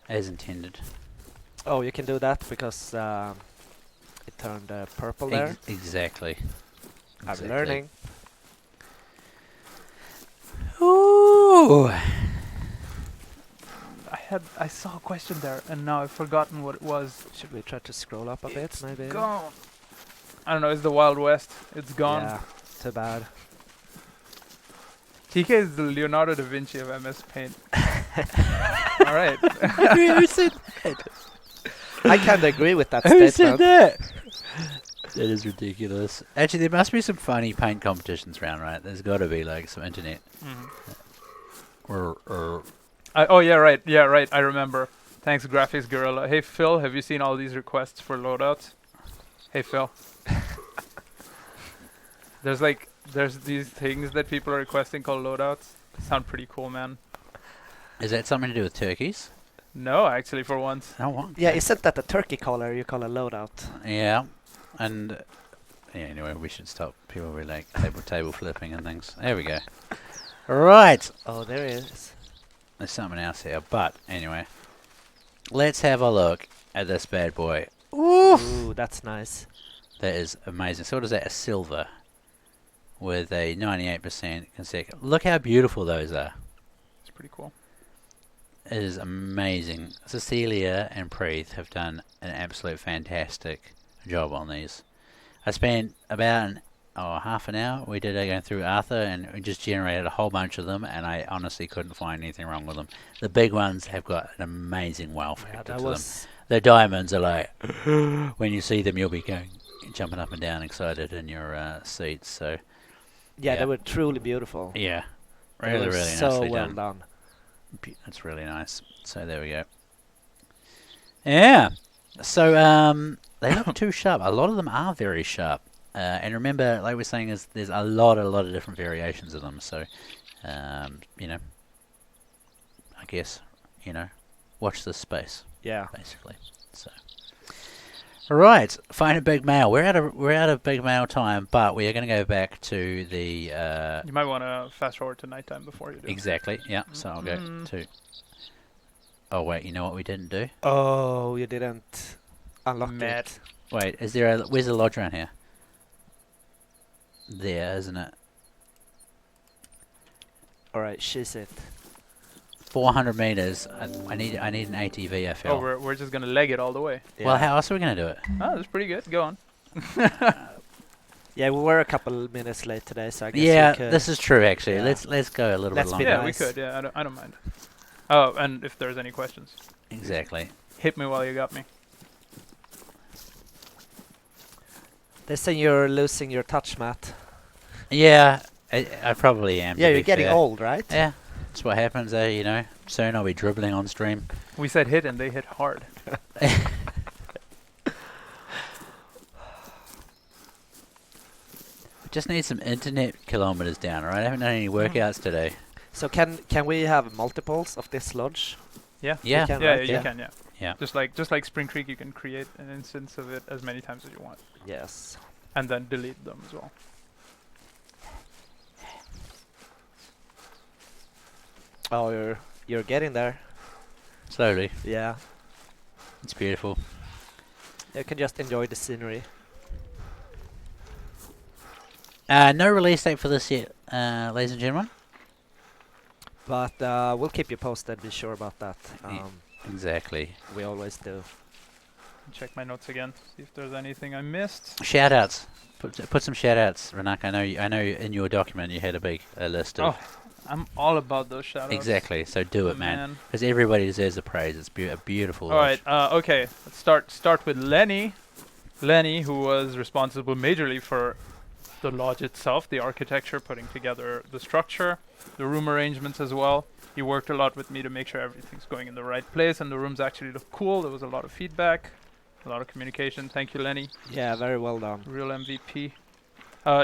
As intended. Oh, you can do that because it turned purple there. Exactly. I'm learning. Ooh! I saw a question there, and now I've forgotten what it was. Should we try to scroll up a bit, maybe? Gone. I don't know. It's the Wild West. It's gone. Yeah, too bad. TK is the Leonardo da Vinci of MS Paint. All right. Who said that? I kind of agree with that Who statement. said that? That is ridiculous. Actually, there must be some funny paint competitions around, right? There's got to be like some internet. Oh yeah, right. Yeah, right. I remember. Thanks, Graphics Gorilla. Hey Phil, have you seen all these requests for loadouts? Hey Phil. There's like There's these things that people are requesting called loadouts. Sound pretty cool, man. Is that something to do with turkeys? No, actually, for once. Oh, what? Yeah, isn't that a turkey collar you call a loadout? Yeah, and yeah, anyway, we should stop. People will be like table flipping and things. There we go. Right. Oh, there it is. There's something else here, but anyway, let's have a look at this bad boy. Ooh, that's nice. That is amazing. So what is that? A silver with a 98% consecutive. Look how beautiful those are. It's pretty cool. It is amazing. Cecilia and Preeth have done an absolute fantastic job on these. I spent about half an hour. We did going through Arthur, and we just generated a whole bunch of them, and I honestly couldn't find anything wrong with them. The big ones have got an amazing wow Yeah, factor that to them. was. The diamonds are like, when you see them, you'll be jumping up and down, excited in your seats. So Yeah, Yeah. they were truly beautiful. yeah, They really, were really so nicely well done. done. That's really nice. So there we go. Yeah. So they look too sharp. A lot of them are very sharp. And remember, like we're saying, there's a lot of different variations of them. So, you know, I guess, watch this space, Yeah. basically. So, right, find a big mail. We're out of big mail time, but we are going to go back to the You might want to fast forward to nighttime before you do. exactly. Yeah. So I'll go to. Oh wait, you know what we didn't do? Oh, you didn't unlock Mad. it. Wait, where's the lodge around here? There, isn't it? Alright, she's it. 400 meters. I need an ATV. I feel. Oh, we're just gonna leg it all the way. Yeah. Well, how else are we gonna do it? Oh, that's pretty good. Go on. Yeah, we were a couple minutes late today, so I guess Yeah, we could. this is true. Actually, Yeah. let's go a little Let's bit be longer. Yeah, nice. we could. Yeah, I don't mind. Oh, and if there's any questions, Exactly. hit me while you got me. They say you're losing your touch, Matt. Yeah, I probably am. Yeah, to you're be getting fair. old, right? Yeah, that's what happens. Soon I'll be dribbling on stream. We said hit, and they hit hard. Just need some internet kilometers down. All right, I haven't done any workouts today. So can we have multiples of this lodge? Yeah. Yeah. can, Yeah, right? you Yeah. can. Yeah. Yeah. Just like Spring Creek, you can create an instance of it as many times as you want, Yes. and then delete them as well. Oh, you're getting there. Slowly. Yeah. It's beautiful. You can just enjoy the scenery. No release date for this yet, ladies and gentlemen. But we'll keep you posted. Be sure about that. Yeah. Exactly. We always do. Check my notes again, see if there's anything I missed. Shout outs. Put some shout outs, Renak. I know in your document you had a big list of. Oh, I'm all about those shoutouts. Exactly. So do it, man. Because everybody deserves the praise. It's a beautiful. All right. Okay. Let's start with Lenny. Lenny, who was responsible majorly for the lodge itself, the architecture, putting together the structure, the room arrangements as well. He worked a lot with me to make sure everything's going in the right place and the rooms actually look cool. There was a lot of feedback, a lot of communication. Thank you, Lenny. Yeah, very well done. Real MVP.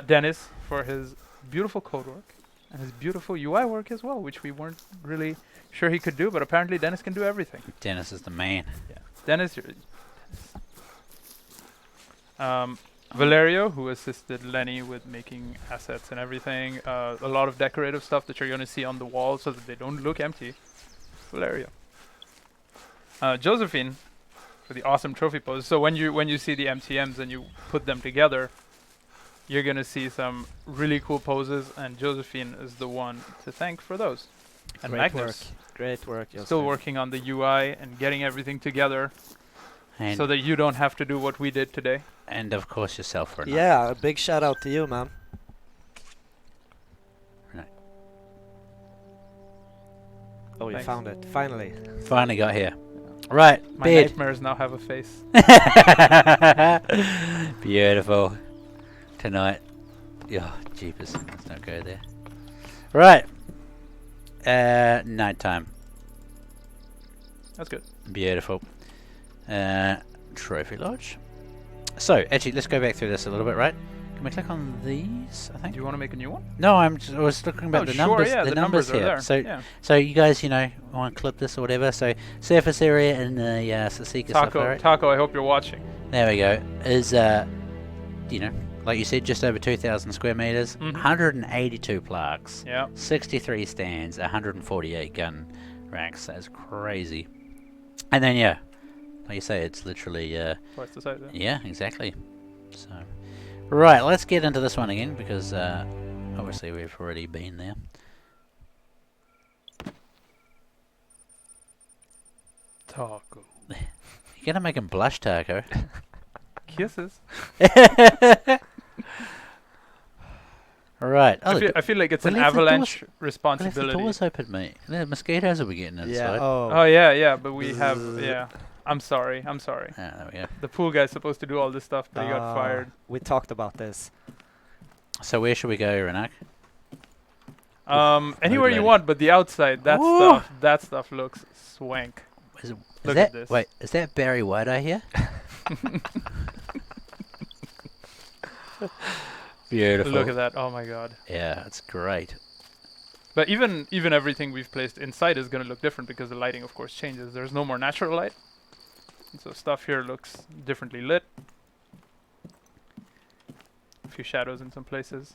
Dennis for his beautiful code work and his beautiful UI work as well, which we weren't really sure he could do, but apparently Dennis can do everything. Dennis is the man. Dennis, Valerio, who assisted Lenny with making assets and everything. A lot of decorative stuff that you're going to see on the wall so that they don't look empty. Valerio. Josephine for the awesome trophy pose. So when you see the MTMs and you put them together, you're going to see some really cool poses, and Josephine is the one to thank for those. And Great Magnus, Great work. still Jostein. working on the UI and getting everything together And so that you don't have to do what we did today. and of course yourself, Renak. Yeah, a big shout out to you, man. Right. Oh, you Thanks. found it finally. Finally got here. Right, My bed. nightmares now have a face. Beautiful. Tonight. Oh, jeepers. Let's not go there. Right. Nighttime. That's good. Beautiful. Trophy lodge. So, actually, let's go back through this a little bit, right? Can we click on these? I Do think. you want to make a new one? No, I was looking about Oh, the sure, numbers. yeah, the the numbers numbers are here. there, So, yeah. so you guys, want to clip this or whatever. So, surface area in the Sasika Safari. Taco, I hope you're watching. There we go. Is like you said, just over 2,000 square meters, Mhm. 182 plaques, Yeah. 63 stands, 148 gun racks. That's crazy. And then like you say, it's literally Twice the size. yeah, exactly. So, right, let's get into this one again because obviously we've already been there. Taco. You're gonna make him blush, Taco. Kisses. Right. Oh, I feel like it's we an left the doors- avalanche I left the responsibility. doors open, mate. The mosquitoes will be getting inside. Yeah. Oh yeah, but we have Zzz. I'm sorry. Ah, there we go. The pool guy's supposed to do all this stuff, but he got fired. We talked about this. So where should we go, Renak? Anywhere you lady. want, but the outside, that stuff looks swank. Is Look that at this. wait? Is that Barry White I hear? Beautiful. Look at that. Oh my god. Yeah, it's great. But even everything we've placed inside is going to look different because the lighting, of course, changes. There's no more natural light. And so stuff here looks differently lit. A few shadows in some places.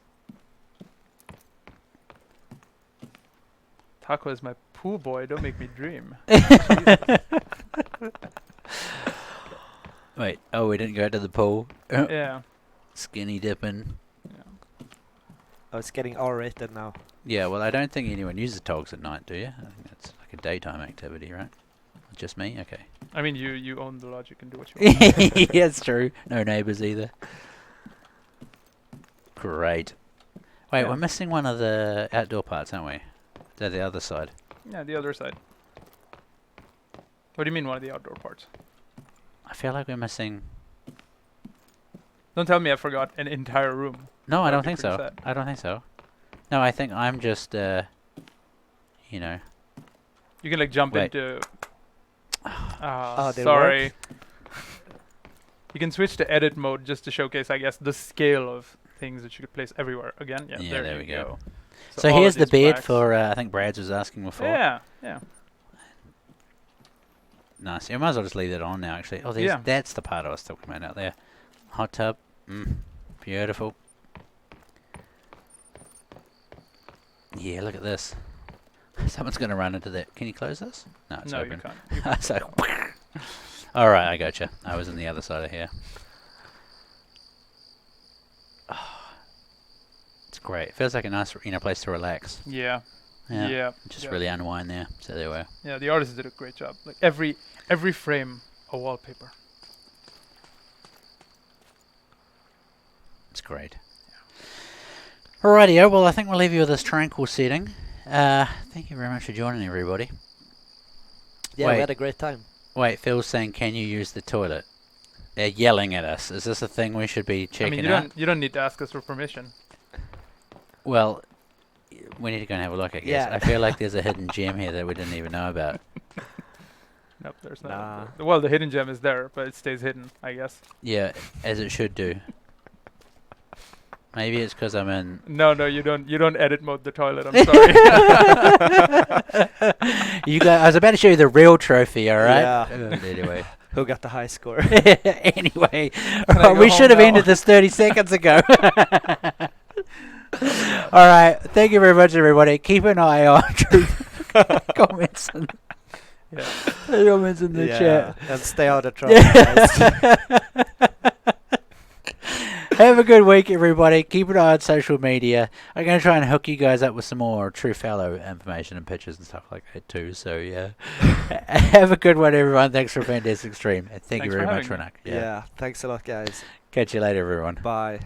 Taco is my pool boy. Don't make me dream. Jesus. Wait. Oh, we didn't go to the pool. Yeah. Skinny dipping. Oh, it's getting R-rated now. Yeah. Well, I don't think anyone uses togs at night, do you? I think that's like a daytime activity, right? Just me? Okay. I mean, you own the lodge. You can do what you want. Yeah, it's true. No neighbours either. Great. Wait, Yeah. we're missing one of the outdoor parts, aren't we? They're the other side. Yeah, the other side. What do you mean one of the outdoor parts? I feel like we're missing... Don't tell me I forgot an entire room. No, I That'd don't be think pretty so. sad. I don't think so. No, I think I'm just, You can like jump Wait. into. they Sorry. You can switch to edit mode just to showcase, I guess, the scale of things that you could place everywhere. Again, yeah, Yeah, there you we go. So So all here's of the these bed plaques- for, I think Brad's was asking before. Yeah. Nice. You might as well just leave that on now, actually. Oh, Yeah. that's the part I was talking about out there. Hot tub. Beautiful. Yeah, look at this. Someone's going to run into that. Can you close this? No, it's No, open. you can't. So, all right, I gotcha. I was on the other side of here. It's great. It feels like a nice, place to relax. Yeah. Yeah. Yeah. Just yeah. really unwind there. So there we are. Yeah, the artists did a great job. Like every frame, a wallpaper. It's great. Alrighty, well, I think we'll leave you with this tranquil setting. Thank you very much for joining, everybody. Yeah, Wait. we had a great time. Wait, Phil's saying, can you use the toilet? They're yelling at us. Is this a thing we should be I checking mean, out? you don't need to ask us for permission. Well, we need to go and have a look, I guess. Yeah. I feel like there's a hidden gem here that we didn't even know about. Nope, there's Nah. not. Well, the hidden gem is there, but it stays hidden, I guess. Yeah, as it should do. Maybe it's because I'm in... No, you don't edit mode the toilet. I'm sorry. You guys, I was about to show you the real trophy, alright? Yeah. Anyway. Who got the high score? Anyway. I go We should have home now? ended this 30 seconds ago. Alright, thank you very much, everybody. Keep an eye on comments in, Yeah. comments in the chat. And stay out of trouble, guys. Have a good week, everybody. Keep an eye on social media. I'm going to try and hook you guys up with some more true Fallow information and pictures and stuff like that too. So, yeah. Have a good one, everyone. Thanks for a fantastic stream. And thank you Thanks very for much, having Renak. Yeah, thanks a lot, guys. Catch you later, everyone. Bye.